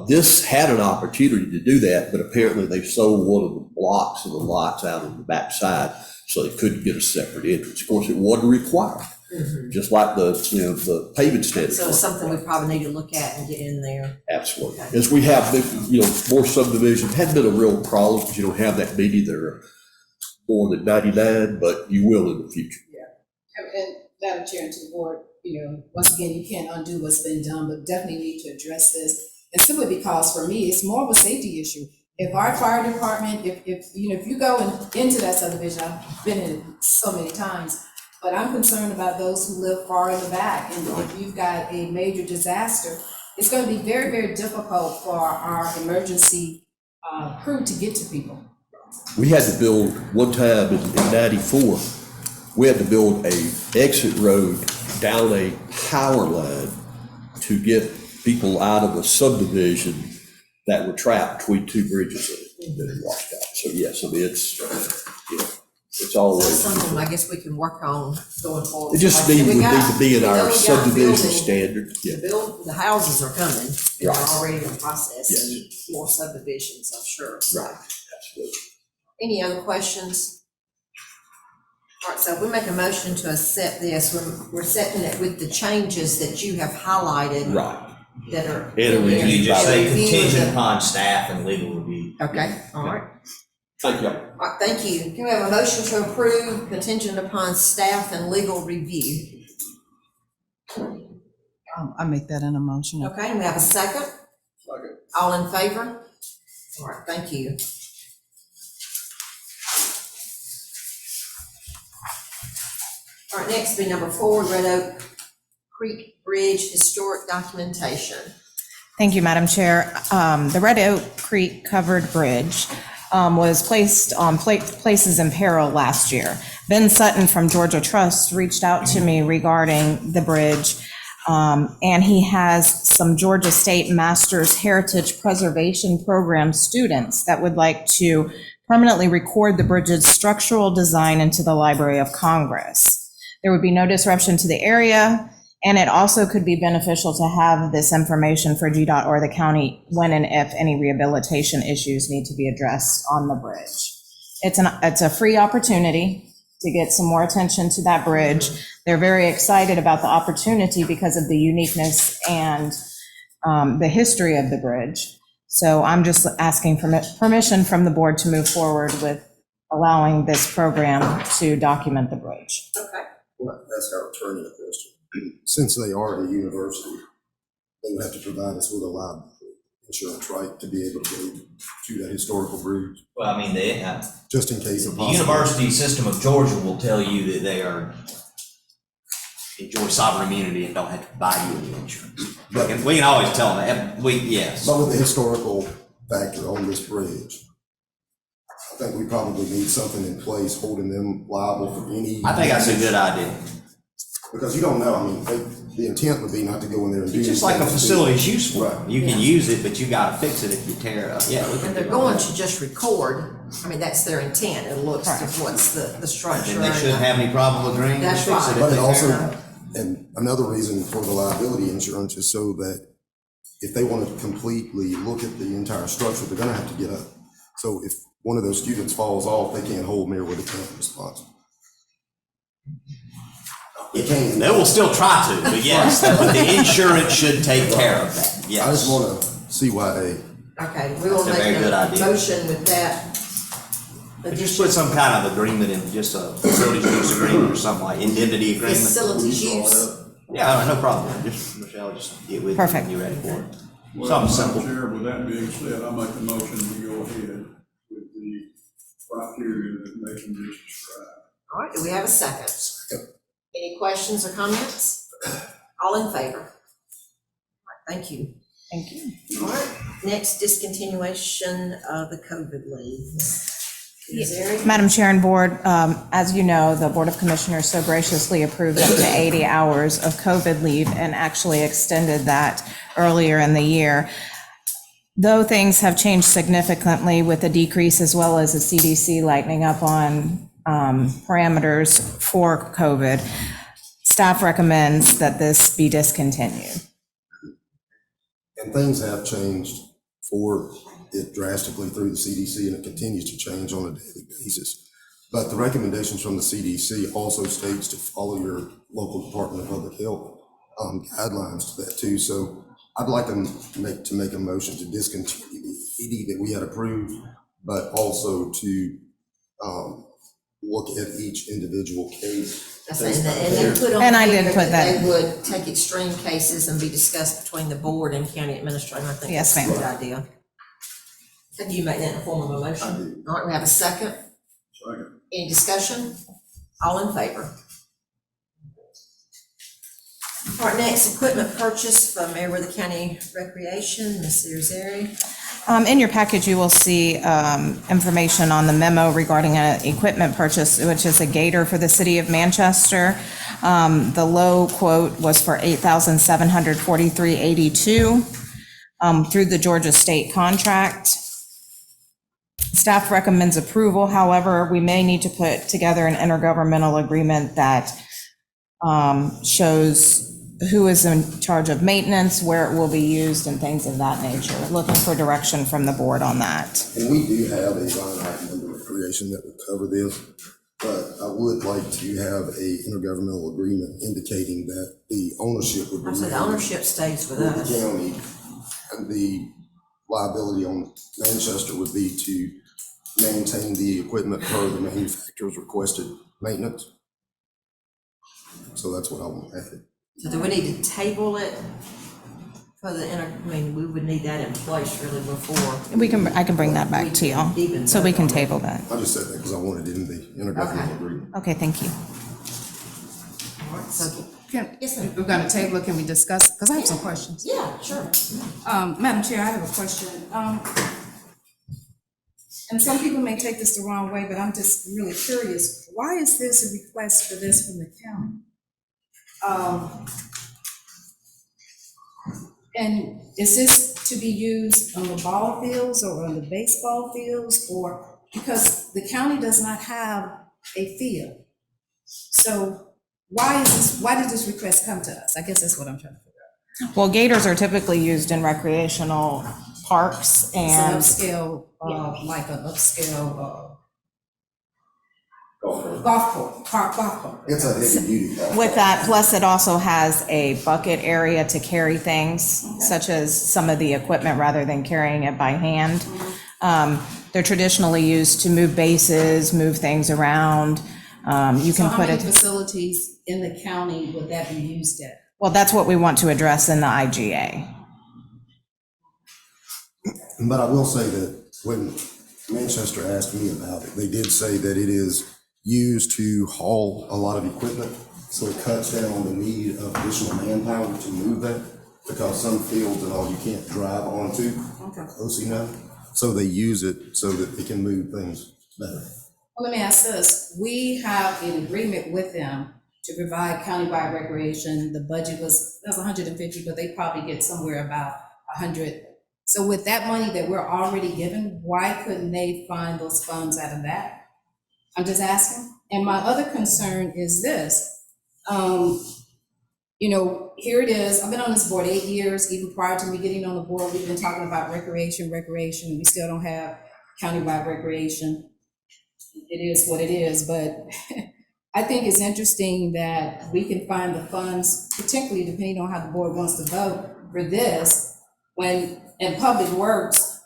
This had an opportunity to do that, but apparently they sold one of the blocks of the lots out on the backside, so they couldn't get a separate entrance. Of course, it wasn't required, just like the pavement standards. So it's weren't something we required. probably need to look at and get in there. Absolutely. As we have, more subdivision, hadn't been a real problem, because you don't have that many that are more than 99, but you will in the future. And Madam Chair, and to the board, once again, you can't undo what's been done, but definitely need to address this. And simply because for me, it's more of a safety issue. If our fire department, if you go into that subdivision, I've been in it so many times, but I'm concerned about those who live far in the back. And if you've got a major disaster, it's going to be very, very difficult for our emergency crew to get to people. We had to build, one time in 94, we had to build a exit road down a power line to get people out of a subdivision that were trapped between two bridges that had washed out. So yes, I mean, it's That's always, something I guess we can work on going forward. it just Like I would said, need we got- to be in we know our we got subdivision building- standard. Yeah. The houses are coming, they're Right. already in the process, Yes. and more subdivisions, I'm sure. Right, absolutely. Any other questions? All right, so if we make a motion to accept this, we're accepting it with the changes that you have highlighted. Right. That are. And a review You just say And a review contingent of upon staff and legal review. the- Okay, all right. Thank you. All right, thank you. Can we have a motion to approve contingent upon staff and legal review? I make that an emotion. Okay, and we have a second? Second. All in favor? All right, thank you. All right, next will be number 4, Red Oak Creek Bridge Historic Documentation. Thank you, Madam Chair. The Red Oak Creek Covered Bridge was placed on places in peril last year. Ben Sutton from Georgia Trust reached out to me regarding the bridge, and he has some Georgia State Masters Heritage Preservation Program students that would like to permanently record the bridge's structural design into the Library of Congress. There would be no disruption to the area, And it also could be beneficial to have this information for GDOT or the county when and if any rehabilitation issues need to be addressed on the bridge. It's a free opportunity to get some more attention to that bridge. They're very excited about the opportunity because of the uniqueness and the history of the bridge. So I'm just asking for permission from the board to move forward with allowing this program to document the bridge. Okay. Well, that's our attorney a question. Since they are a university, they would have to provide us with a liability insurance, right, to be able to go to that historical bridge, Well, I mean, just in case of the possible. university system of Georgia will tell you that they enjoy sovereign immunity and don't have to buy you any insurance. We can always tell them, yes. But with the historical factor on this bridge, I think we probably need something in place holding them liable for any. I think that's a good idea. Because you don't know, I mean, the intent would be not to go in there and do. It's just like a facility's useful. Right. You can use it, but you gotta fix it if you tear it up. Yeah. we can And they're do all going that. to just record, I mean, that's their intent, it looks to what's the structure. And they shouldn't have any problem agreeing to That's fix it right. if But they it also, tear it up. and another reason for the liability insurance is so that if they want to completely look at the entire structure, they're gonna have to get up. So if one of those students falls off, they can't hold me or with a can't response. They can. They will still try to, but yes, the insurance should take care of that, yes. I just want to see why they, Okay, we will That's a very make good a idea. motion with that. But just put some kind of agreement in, just a facilities use agreement or something like indemnity agreement. Facilities use. Yeah, no problem, just, Michelle, just get with me Perfect. when you're ready for it. Well, Something Madam simple. Chair, with that being said, I make a motion to go ahead with the criteria that Nathan just described. All right, do we have a second? Any questions or comments? All in favor? All right, thank you. Thank you. All right, next discontinuation of the COVID leave. Is there any? Madam Chair and Board, as you know, the Board of Commissioners so graciously approved up to 80 hours of COVID leave and actually extended that earlier in the year. Though things have changed significantly with the decrease as well as the CDC lightening up on parameters for COVID, staff recommends that this be discontinued. and things have changed for it drastically through the CDC, and it continues to change on a daily basis. But the recommendations from the CDC also states to follow your local Department of Public Health guidelines to that too. So I'd like to make a motion to discontinue the ED that we had approved, but also to look at each individual case. That's it, and they put on And I here did put that. They would take extreme cases and be discussed between the board and county administrator. I think Yes, that's a ma'am. good idea. Can you make that in the form of a motion? I do. All right, we have a second. Second. Any discussion? All in favor? All right, next, equipment purchase from Meriwether County Recreation, Ms. Irizarry. In your package, you will see information on the memo regarding an equipment purchase, which is a gator for the city of Manchester. The low quote was for $8,743.82 through the Georgia State contract. Staff recommends approval. However, we may need to put together an intergovernmental agreement that shows who is in charge of maintenance, where it will be used, and things of that nature. Looking for direction from the board on that. And we do have a line item under recreation that would cover this, but I would like to have a intergovernmental agreement indicating that the ownership would I be. said the ownership stays with The us. county, and the liability on Manchester would be to maintain the equipment per the manufacturer's requested maintenance. So that's what I want added. So do we need to table it for the I mean, we would need that in place really before. I can bring that back to y'all, so we can table that. I just said that because I wanted it in the intergovernmental Okay. agreement. Okay, thank you. All right, so, Yes, ma'am. We're gonna table it, can we discuss, because I have some questions. yeah, sure. Madam Chair, I have a question. And some people may take this the wrong way, but I'm just really curious. Why is this a request for this from the county? And is this to be used on the ball fields or on the baseball fields, or, because the county does not have a field. So why did this request come to us? I guess that's what I'm trying to figure out. Well, gators are typically used in recreational parks It's an and upscale, like an upscale, Golf course. golf court. It's a heavy duty golf. with that, plus it also has a bucket area to carry things, such as some of the equipment, rather than carrying it by hand. They're traditionally used to move bases, move things around. You So can how put many it, facilities in the county would that be used at? well, that's what we want to address in the IGA. But I will say that when Manchester asked me about it, they did say that it is used to haul a lot of equipment. So it cuts down on the need of additional manpower to move that, because some fields and all you can't drive onto. Okay. OC So they use it so that they can move things better. Well, let me ask this. We have an agreement with them to provide countywide recreation. The budget was 150, but they probably get somewhere about 100. So with that money that we're already given, why couldn't they find those funds out of that? I'm just asking. And my other concern is this. Here it is. I've been on this board 8 years. Even prior to me getting on the board, we've been talking about recreation. We still don't have countywide recreation. It is what it is, but I think it's interesting that we can find the funds, particularly depending on how the board wants to vote for this, when in Public Works,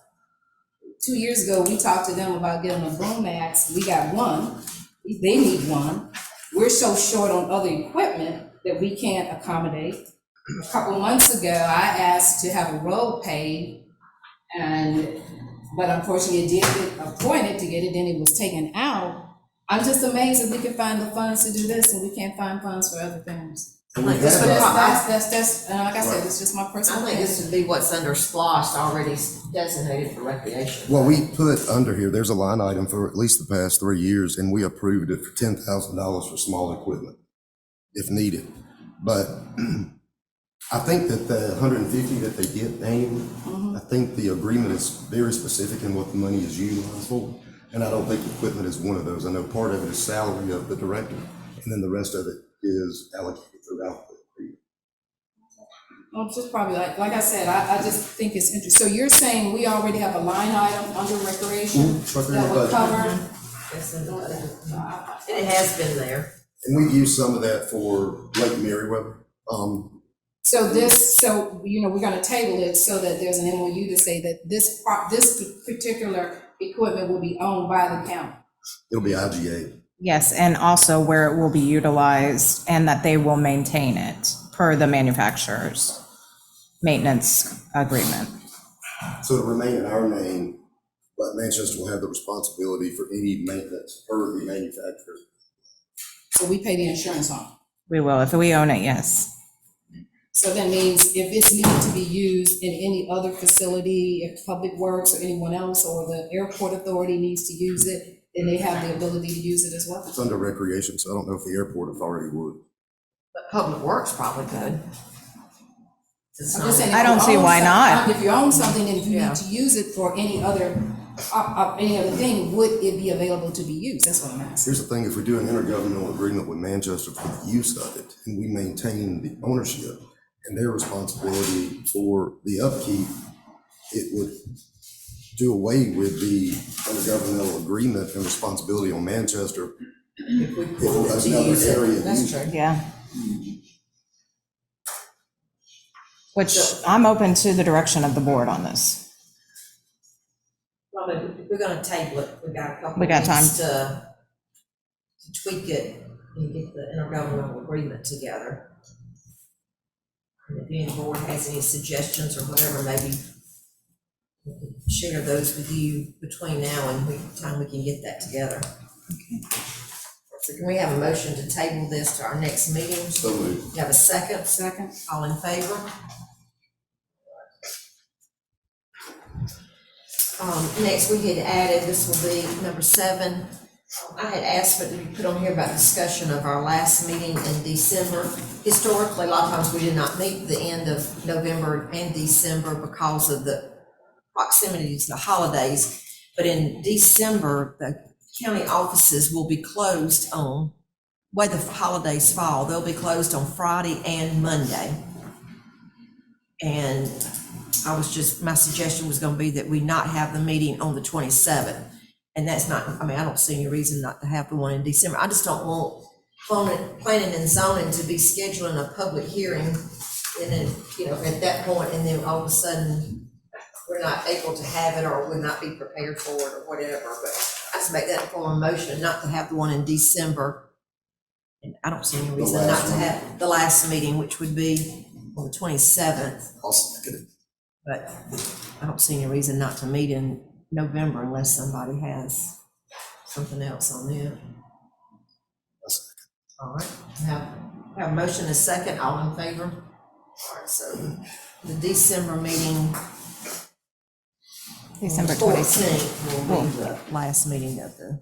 2 years ago, we talked to them about getting a boom axe. We got one. They need one. We're so short on other equipment that we can't accommodate. A couple months ago, I asked to have a road paved, but unfortunately, it did get appointed to get it, then it was taken out. I'm just amazed that we can find the funds to do this and we can't find funds for other things. I think this would That's, like I said, it's just my I personal think opinion. this would be what's under SPOSS already designated for recreation. Well, we put under here, there's a line item for at least the past 3 years, and we approved it for $10,000 for small equipment, if needed. But I think that the 150 that they get annually, I think the agreement is very specific in what the money is utilized for. And I don't think equipment is one of those. I know part of it is salary of the director, and then the rest of it is allocated throughout the agreement. Well, it's just probably like I said, I just think it's interesting. So you're saying we already have a line item under recreation that would cover? It's in the budget. It has been there. And we've used some of that for Lake Meriwether. So we're gonna table it so that there's an MOU to say that this particular equipment will be owned by the county. It'll be IGA. Yes, and also where it will be utilized and that they will maintain it per the manufacturer's maintenance agreement. So it'll remain in our name, but Manchester will have the responsibility for any maintenance per the manufacturer. So we pay the insurance on it. We will, if we own it, yes. So that means if it's needed to be used in any other facility, if Public Works or anyone else or the airport authority needs to use it, then they have the ability to use it as well. It's under recreation, so I don't know if the airport authority would. But Public Works probably could. It's I'm not- just saying, I don't see why not. If you own something and if you Yeah. need to use it for any other thing, would it be available to be used? That's what I'm asking. Here's the thing, if we do an intergovernmental agreement with Manchester for the use of it, and we maintain the ownership and their responsibility for the upkeep, it would do away with the intergovernmental agreement and responsibility on Manchester. If we If pull it that's to another use it, area of that's use. true. Yeah. Which I'm open to the direction of the board on this. Well, but we're gonna table it. We got a couple We got time. weeks to tweak it and get the intergovernmental agreement together. And if any board has any suggestions or whatever, maybe we can share those with you between now and the time we can get that together. So can we have a motion to table this to our next meeting? So moved. You have a second? Second. All in favor? Next, we had added, this will be number 7. I had asked for it to be put on here about discussion of our last meeting in December. Historically, a lot of times we did not meet the end of November and December because of the proximity to the holidays. But in December, the county offices will be closed on way the holidays fall, they'll be closed on Friday and Monday. And my suggestion was gonna be that we not have the meeting on the 27th. And that's not, I mean, I don't see any reason not to have the one in December. I just don't want planning and zoning to be scheduling a public hearing and then, at that point, and then all of a sudden, we're not able to have it or would not be prepared for it or whatever. But I just make that for a motion not to have the one in December. And I don't see any reason not to have the last meeting, which would be on the 27th. I'll second it. But I don't see any reason not to meet in November unless somebody has something else on there. All right, have a motion and a second, all in favor? All right, so the December meeting, December 26th. 14th will be the last meeting of the,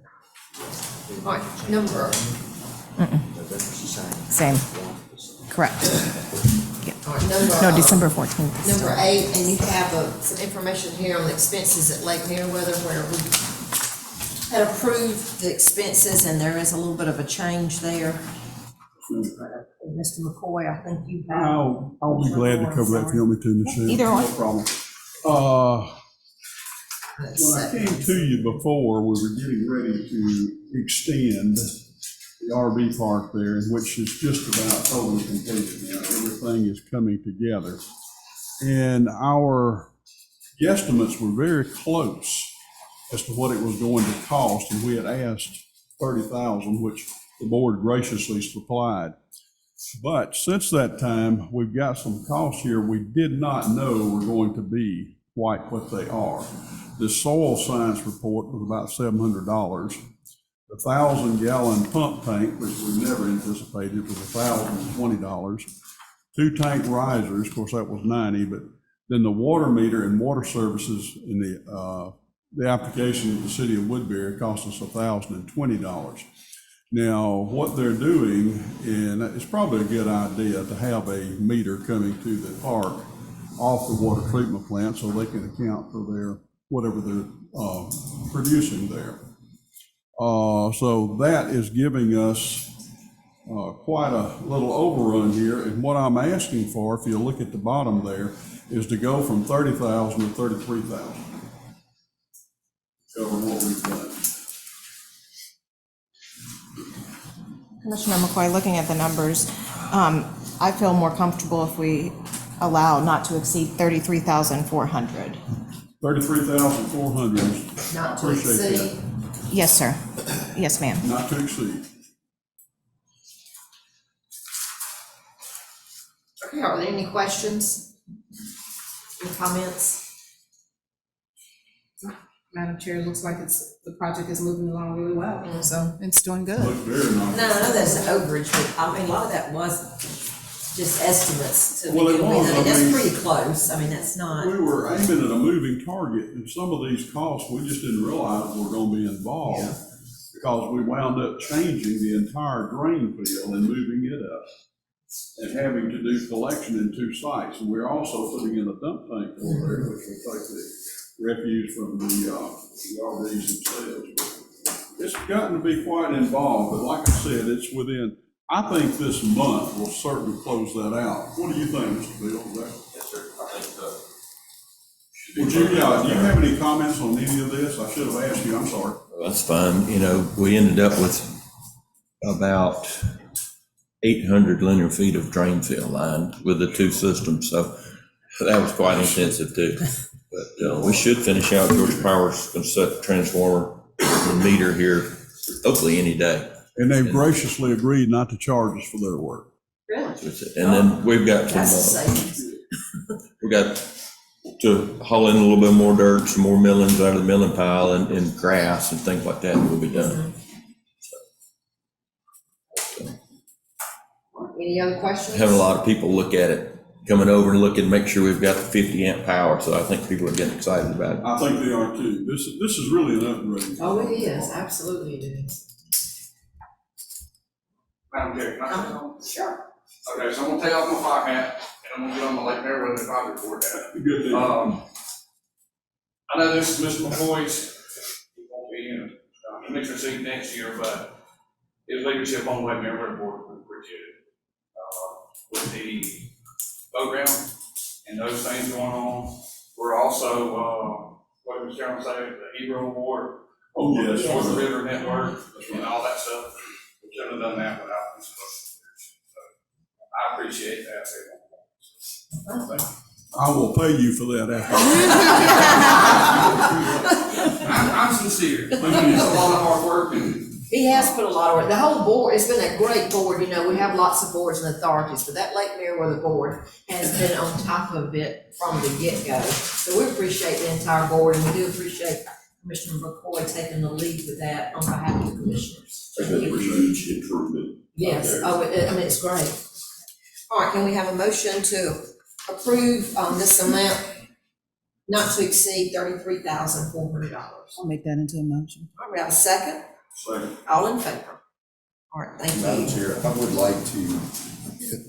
all right, number, Same, correct. all right, number. No, December 14th. is Number still- 8, and you have some information here on the expenses at Lake Meriwether where we had approved the expenses, and there is a little bit of a change there. Mr. McCoy, I think you have. I'll be glad to cover that if you want me to, Michelle. Either one. No problem. When I came to you before, we were getting ready to extend the RV park there, which is just about totally completed now. Everything is coming together. And our guesstimates were very close as to what it was going to cost, and we had asked $30,000, which the board graciously supplied. But since that time, we've got some costs here we did not know were going to be quite what they are. The soil science report was about $700. The 1,000-gallon pump tank, which we never anticipated, was $1,020. 2 tank risers, of course, that was $90, but then the water meter and water services in the application of the city of Woodbury cost us $1,020. Now, what they're doing, and it's probably a good idea to have a meter coming to the park off the water treatment plant so they can account for whatever they're producing there. So that is giving us quite a little overrun here. And what I'm asking for, if you look at the bottom there, is to go from 30,000 to 33,000. Cover what we've done. Commissioner McCoy, looking at the numbers, I feel more comfortable if we allow not to exceed 33,400. 33,400. Not to Appreciate that. exceed. Yes, sir. Yes, ma'am. Not to exceed. Okay, are there any questions? Any comments? Madam Chair, it looks like the project is moving along really well, so it's doing good. Looks very nice. No, I know that's an overage, but I mean, a lot of that was just estimates to Well, it begin with. was, I mean, I that's mean- pretty close. I mean, that's not. We were aiming at a moving target, and some of these costs, we just didn't realize were gonna be involved. Because we wound up changing the entire drain field and moving it up. And having to do collection in 2 sites. And we're also putting in a dump tank over there, which will take the refuse from the RVs themselves. It's gotten to be quite involved, but like I said, it's within, I think this month will certainly close that out. What do you think, Mr. Bill? Yes, sir. I think so. Would you, do you have any comments on any of this? I should have asked you, I'm sorry. That's fine. You know, we ended up with about 800 linear feet of drain field line with the 2 systems, so that was quite intensive too. But we should finish out. Georgia Power's going to set the transformer and meter here hopefully any day. And they've graciously agreed not to charge us for their work. Really? And then we've got That's a some, savings. we got to haul in a little bit more dirt, some more millings out of the milling pile and grass and things like that will be done. Any other questions? Having a lot of people look at it, coming over and looking, make sure we've got the 50 amp power, so I think people are getting excited about it. I think they are too. This is really an upgrade. Oh, it is, absolutely it is. Madam Chair, can I say something? Sure. Okay, so I'm gonna take off my fire hat, and I'm gonna get on my Lake Meriwether advisory board hat. Good thing. I know this is Mr. McCoy's, he won't be in Commissioner seat next year, but his leadership on the Lake Mary River Board, we appreciate it. With the program and those things going on, we're also, what did Mr. Chairman say, the Hero Award? Oh, yes. For the River Network and all that stuff. We couldn't have done that without this. So I appreciate that. Thank you. I will pay you for that after. I'm sincere. It's a lot of hard work and He has put a lot of work, the whole board, it's been a great board, you know, we have lots of boards and authorities, but that Lake Meriwether board has been on top of it from the get-go. So we appreciate the entire board, and we do appreciate Commissioner McCoy taking the lead with that on behalf of the commissioners. It's been a huge improvement. Yes, there. oh, I mean, it's great. All right, can we have a motion to approve, this amount not to exceed $33,400? I'll make that into a motion. All right, we have a second? Second. All in favor? All right, thank Madam you. Chair, I would like to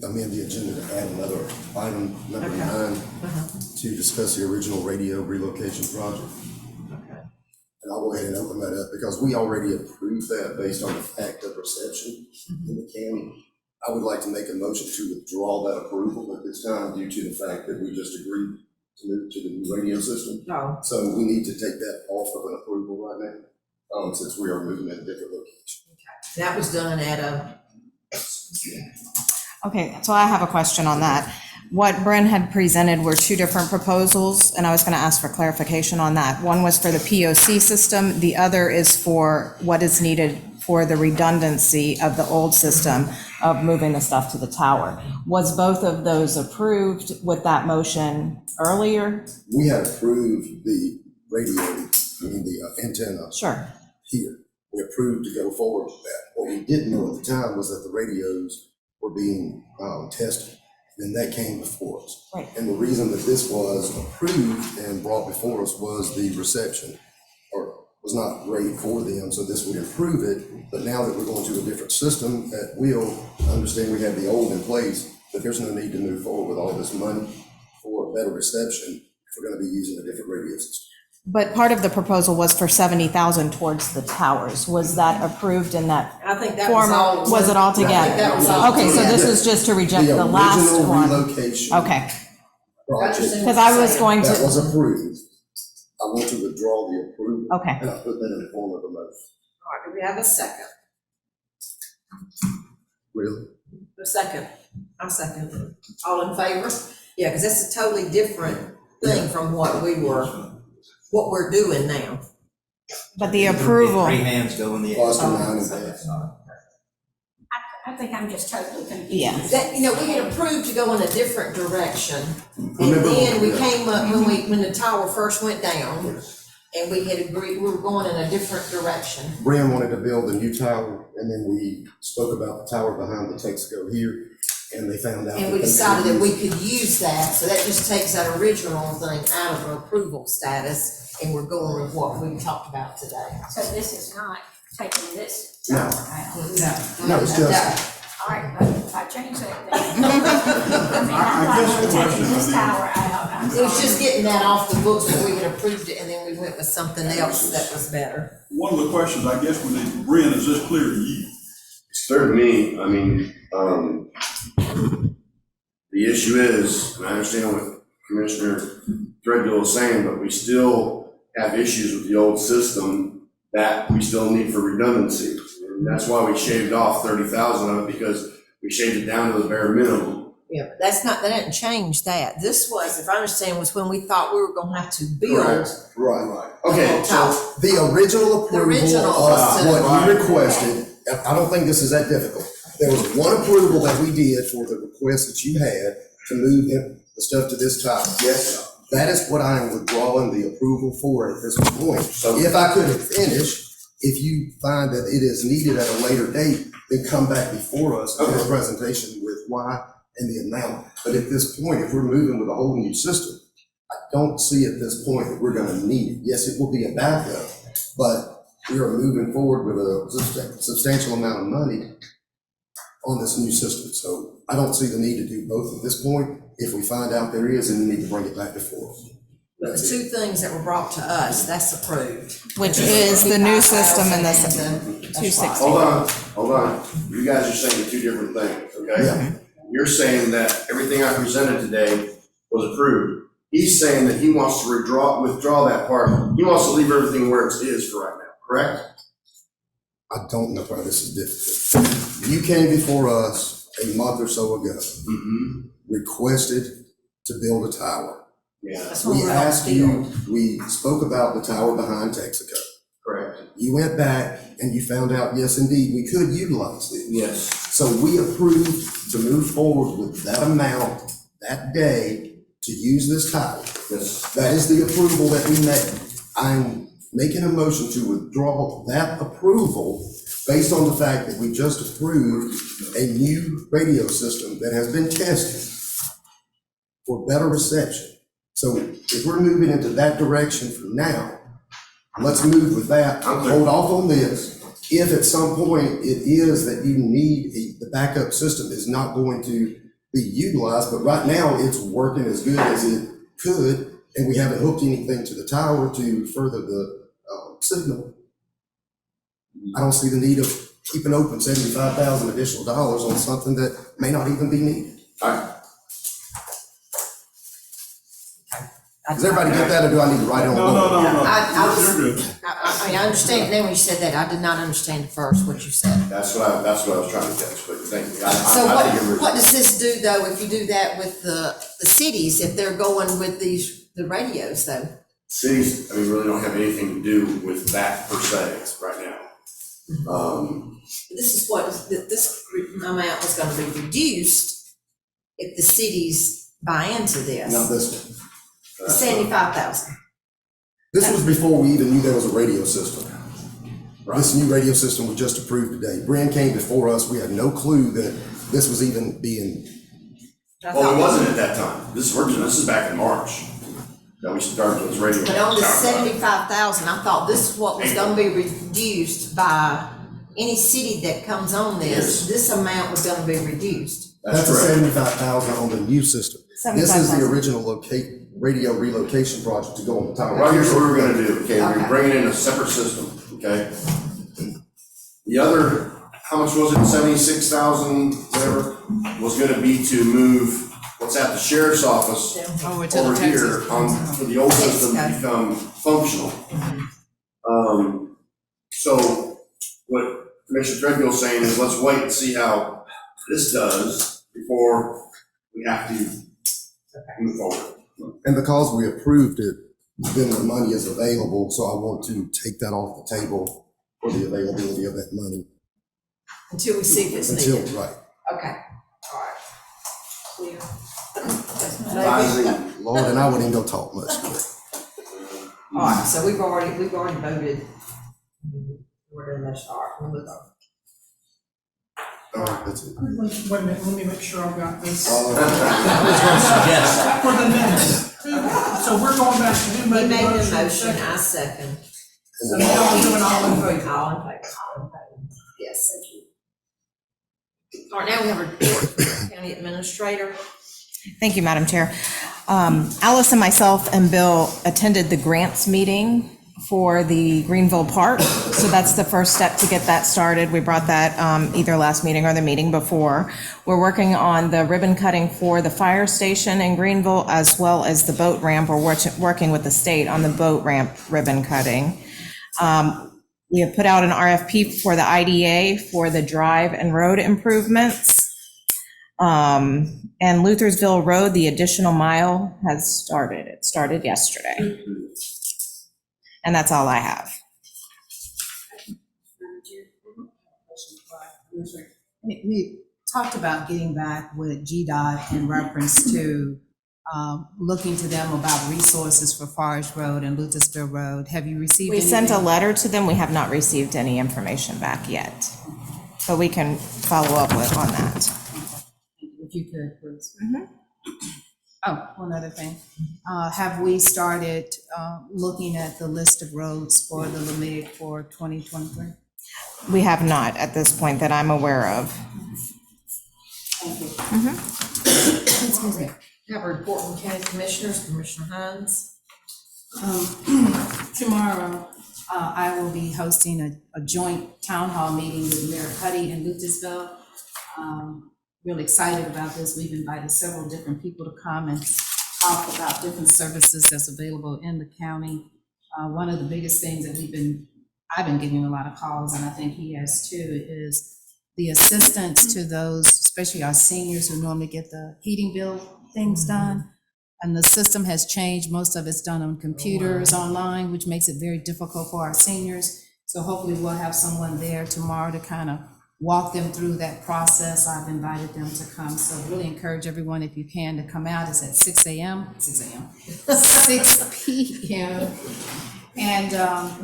amend the agenda to add another item, number Okay. 9, Uh-huh. to discuss the original radio relocation project. Okay. And I'll go ahead and open that up because we already approved that based on the fact of reception in the county. I would like to make a motion to withdraw that approval at this time due to the fact that we just agreed to move to the new radio system. No, So we need to take that off of an approval right now, since we are moving in a different location. that was done at a, Okay, so I have a question on that. What Bryn had presented were two different proposals, and I was going to ask for clarification on that. One was for the POC system, the other is for what is needed for the redundancy of the old system of moving the stuff to the tower. Was both of those approved with that motion earlier? We had approved the radio, I mean, the antenna Sure. here. We approved to go forward with that. What we didn't know at the time was that the radios were being tested. Then that came before us. Right. And the reason that this was approved and brought before us was the reception, or was not great for them, so this would improve it. But now that we're going to a different system at will, I understand we have the old in place, but there's no need to move forward with all this money for better reception if we're going to be using a different radio system. But part of the proposal was for 70,000 towards the towers. Was that approved in that I think that was form? all. Was it all I think together? that was all. Okay, so this is just to reject the last original one. relocation Okay, project because I was going that was to, approved, I want to withdraw the approval. Okay. And I put that in the form of a motion. All right, do we have a second? Really? A second? I'll second. All in favor? Yeah, because that's a totally different thing from what we're doing now. but the approval, Three hands go in the air. Foster 9 and that. I think I'm just totally confused. yeah. That, you know, we had approved to go in a different direction. And Remember then we when- came up, when the tower first went down, and we had agreed, we were going in a different direction. Brian wanted to build a new tower, and then we spoke about the tower behind the Texaco here, and they found out. And that we they decided that we use- could use that, so that just takes that original thing out of approval status, and we're going with what we talked about today. So this is not taking this No. tower out. No, it's just, All right, but if I change that, then. I mean, I'm not taking this tower out. I'm It was sorry. just getting that off the books, but we had approved it, and then we went with something else that was better. One of the questions I guess we need, Bryn, is this clear to you? It's clear to me, I mean, the issue is, and I understand what Commissioner Threadgill is saying, but we still have issues with the old system that we still need for redundancy. And that's why we shaved off 30,000 of it, because we shaved it down to the bare minimum. Yeah, but that's not, that didn't change that. This was, if I understand, was when we thought we were gonna have to build. right. Okay, so The original The approval original of was to- what you requested, I don't think this is that difficult. There was one approval that we did for the request that you had to move the stuff to this tower. Yes, that is what I am withdrawing the approval for at this point. So- If I could have finished, if you find that it is needed at a later date, then come back before us with a presentation with why and the amount. But at this point, if we're moving with a whole new system, I don't see at this point that we're gonna need it. Yes, it will be a backup, but we are moving forward with a substantial amount of money on this new system. So I don't see the need to do both at this point. If we find out there is, then we need to bring it back before us. But the two things that were brought to us, that's approved. Which is the new system and the That's right. 260. Hold on. You guys are saying two different things, okay? You're saying that everything I presented today was approved. He's saying that he wants to withdraw that part. He wants to leave everything where it is for right now, correct? I don't know why this is difficult. You came before us a month or so ago, requested to build a tower. Yeah. That's what We we're on asked you, field. we spoke about the tower behind Texaco. Correct. You went back and you found out, yes, indeed, we could utilize it. Yes. So we approved to move forward with that amount that day to use this tower. Yes. That is the approval that we made. I'm making a motion to withdraw that approval based on the fact that we just approved a new radio system that has been tested for better reception. So if we're moving into that direction from now, let's move with that, hold off on this. If at some point it is that you need, the backup system is not going to be utilized, but right now it's working as good as it could, and we haven't hooked anything to the tower to further the signal. I don't see the need of keeping open $75,000 additional dollars on something that may not even be needed. All right. Does everybody get that, or do I need to write it on? No. I You're good. mean, I understand, and then when you said that, I did not understand at first what you said. That's what I was trying to catch, but thank you. So I think it what does this do, though, if you do that with the cities, if they're going with the radios, though? cities, really don't have anything to do with that per se right now. This is what, this amount was gonna be reduced if the cities buy into this. Not this one. The 75,000. This was before we even knew there was a radio system. This new radio system was just approved today. Brand came before us, we had no clue that this was even being. Well, it wasn't at that time. This is back in March that we started with this radio. But on the 75,000, I thought this is what was gonna be reduced by any city that comes on this. Yes. This amount was gonna be reduced. That's a correct. 75,000 on the new system. This is the 75,000. original radio relocation project to go on the tower. Right, here's what we're gonna do, okay, we're Okay. bringing in a separate system, okay? The other, how much was it, 76,000, whatever, was gonna be to move what's at the sheriff's office Over to the over here Texas. for the old system to Texas. become functional. So what Commissioner Threadgill's saying is let's wait and see how this does before we have to move forward. And because we approved it, then the money is available, so I want to take that off the table for the availability of that money Until we see if it's until, needed. right. Okay, all right. Clear. Advising, Lord, and I wouldn't even go talk much. All right, so we've already voted. We're doing this, all right, we'll move on. All right, that's it. Wait a minute, let me make sure I've got this Yes. for the minutes. So we're going back to who He made the made the motion? motion, I second. So now we're doing all in favor. All in favor. Yes. All right, now we have a report from the county administrator. Thank you, Madam Chair. Alice and myself and Bill attended the grants meeting for the Greenville Park. So that's the first step to get that started. We brought that either last meeting or the meeting before. We're working on the ribbon cutting for the fire station in Greenville, as well as the boat ramp. We're working with the state on the boat ramp ribbon cutting. We have put out an RFP for the IDA for the drive and road improvements. And Luthersville Road, the additional mile has started. It started yesterday. And that's all I have. We talked about getting back with GDOT in reference to looking to them about resources for Forest Road and Luthersville Road. Have you received We anything? sent a letter to them. We have not received any information back yet. But we can follow up on that. If you could, please. Oh, one other thing. Have we started looking at the list of roads for the LMIG for 2023? We have not at this point that I'm aware of. Excuse me. We have a report from county commissioners, Commissioner Hines. Tomorrow, I will be hosting a joint town hall meeting with Mayor Cuddy in Luthersville. Really excited about this. We've invited several different people to come and talk about different services that's available in the county. One of the biggest things that I've been getting a lot of calls, and I think he has too, is the assistance to those, especially our seniors who normally get the heating bill things done. And the system has changed. Most of it's done on computers, online, which makes it very difficult for our seniors. So hopefully we'll have someone there tomorrow to kind of walk them through that process. I've invited them to come. So really encourage everyone, if you can, to come out. It's at 6 p.m. And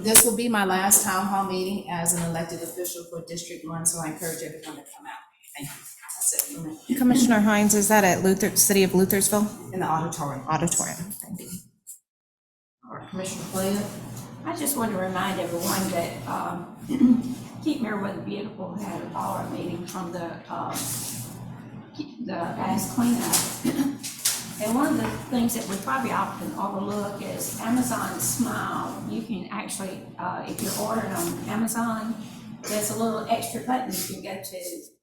this will be my last town hall meeting as an elected official for District 1. So I encourage everyone to come out. Thank you. That's it for me. Commissioner Hines, is that at City of Luthersville? In the auditorium. Auditorium, thank you. All right, Commissioner Flynn? I just want to remind everyone that Keep Meriwether Beautiful had a follow-up meeting from the ice cleanup. And one of the things that we probably often overlook is Amazon Smile. You can actually, if you're ordering on Amazon, there's a little extra button you can go to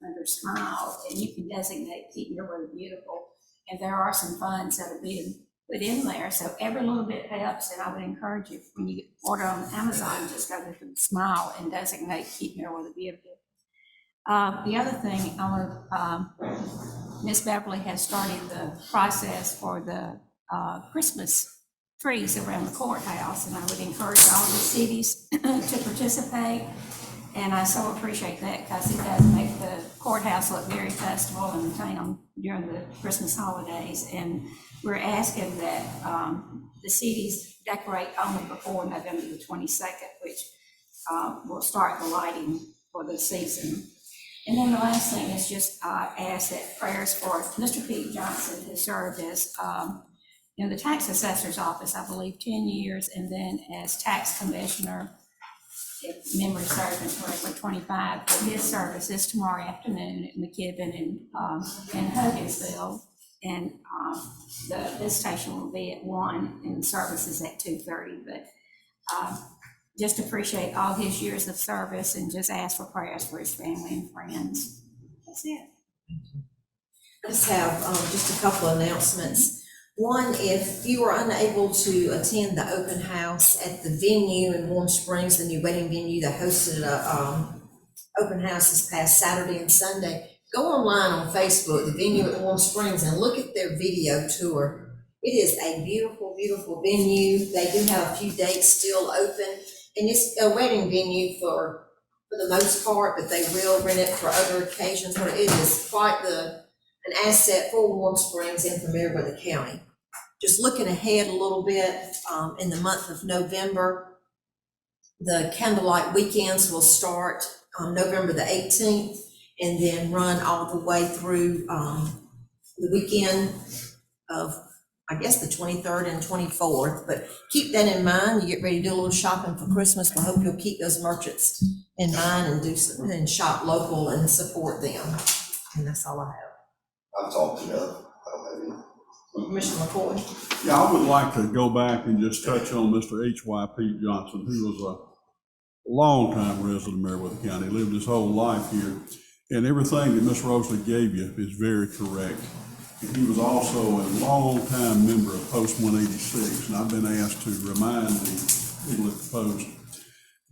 under Smile, and you can designate Keep Meriwether Beautiful. And there are some funds that are being put in there, so every little bit helps. And I would encourage you, when you order on Amazon, just go to Smile and designate Keep Meriwether Beautiful. The other thing, Ms. Beverly has started the process for the Christmas trees around the courthouse, and I would encourage all the cities to participate. And I so appreciate that, because it does make the courthouse look very festival and town during the Christmas holidays. And we're asking that the cities decorate only before November the 22nd, which will start the lighting for the season. And then the last thing is just ask that prayers for Mr. Pete Johnson, who served as in the tax assessor's office, I believe, 10 years, and then as tax commissioner, if memory serves me correctly, 25. But his service is tomorrow afternoon at McKibben and Hogansville. And the visitation will be at 1 and the service is at 2:30. But just appreciate all his years of service and just ask for prayers for his family and friends. That's it. Let's have just a couple of announcements. One, if you were unable to attend the open house at the venue in Warm Springs, the new wedding venue that hosted a open house this past Saturday and Sunday, go online on Facebook, the venue at Warm Springs, and look at their video tour. It is a beautiful, beautiful venue. They do have a few dates still open, and it's a wedding venue for the most part, but they will rent it for other occasions. But it is quite an asset for Warm Springs and for Meriwether County. Just looking ahead a little bit, in the month of November, the candlelight weekends will start November the 18th and then run all the way through the weekend of, I guess, the 23rd and 24th. But keep that in mind. You get ready to do a little shopping for Christmas. We hope you'll keep those merchants in mind and do some, and shop local and support them. And that's all I have. I've talked enough. I don't have any. Commissioner McCoy? Yeah, I would like to go back and just touch on Mr. H.Y. Pete Johnson, who was a longtime resident of Meriwether County, lived his whole life here. And everything that Ms. Rosalie gave you is very correct. And he was also a longtime member of Post 186, and I've been asked to remind the people at the Post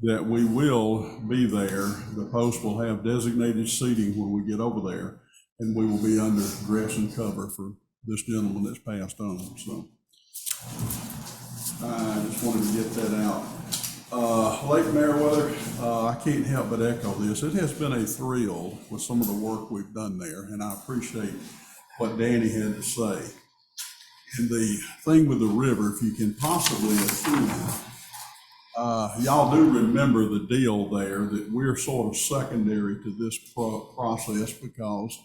that we will be there. The Post will have designated seating when we get over there, and we will be under dress and cover for this gentleman that's passed on. So I just wanted to get that out. Lake Meriwether, I can't help but echo this. It has been a thrill with some of the work we've done there, and I appreciate what Danny had to say. And the thing with the river, if you can possibly assume, y'all do remember the deal there that we're sort of secondary to this process because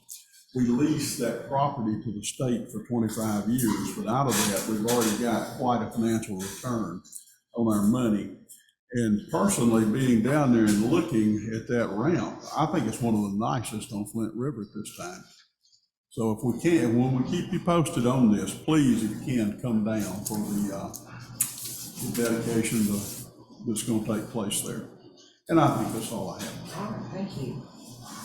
we leased that property to the state for 25 years, but out of that, we've already got quite a financial return on our money. And personally, being down there and looking at that ramp, I think it's one of the nicest on Flint River at this time. So if we can, when we keep you posted on this, please, if you can, come down for the dedication that's gonna take place there. And I think that's all I have. All right, thank you.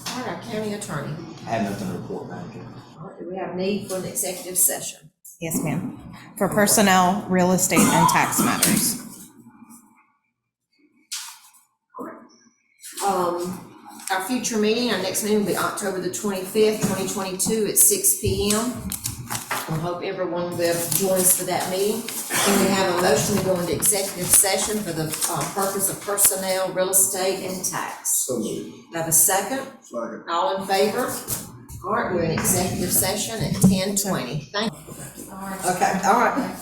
All right, our county attorney. I have nothing to report, Madam Chair. All right, do we have need for an executive session? Yes, ma'am. For personnel, real estate, and tax matters. Our future meeting, our next meeting will be October the 25th, 2022 at 6 p.m. We hope everyone will be able to join us for that meeting. And we have a motion to go into executive session for the purpose of personnel, real estate, and tax. So moved. Have a second? Second. All in favor? All right, we're in executive session at 10:20. Thank you. Okay, all right.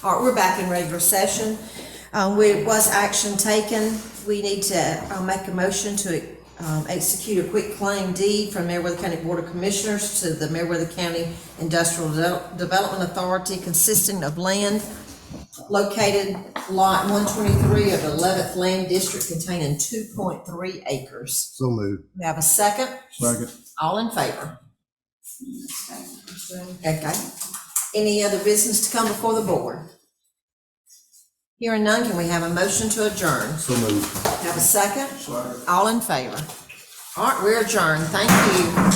All right, we're back in regular session. Was action taken. We need to make a motion to execute a quick claim deed from Meriwether County Board of Commissioners to the Meriwether County Industrial Development Authority consisting of land located lot 123 of the 11th Land District containing 2.3 acres. So moved. We have a second? Second. All in favor? Okay. Any other business to come before the board? Hearing none, can we have a motion to adjourn? So moved. Have a second? Second. All in favor? All right, we're adjourned. Thank you.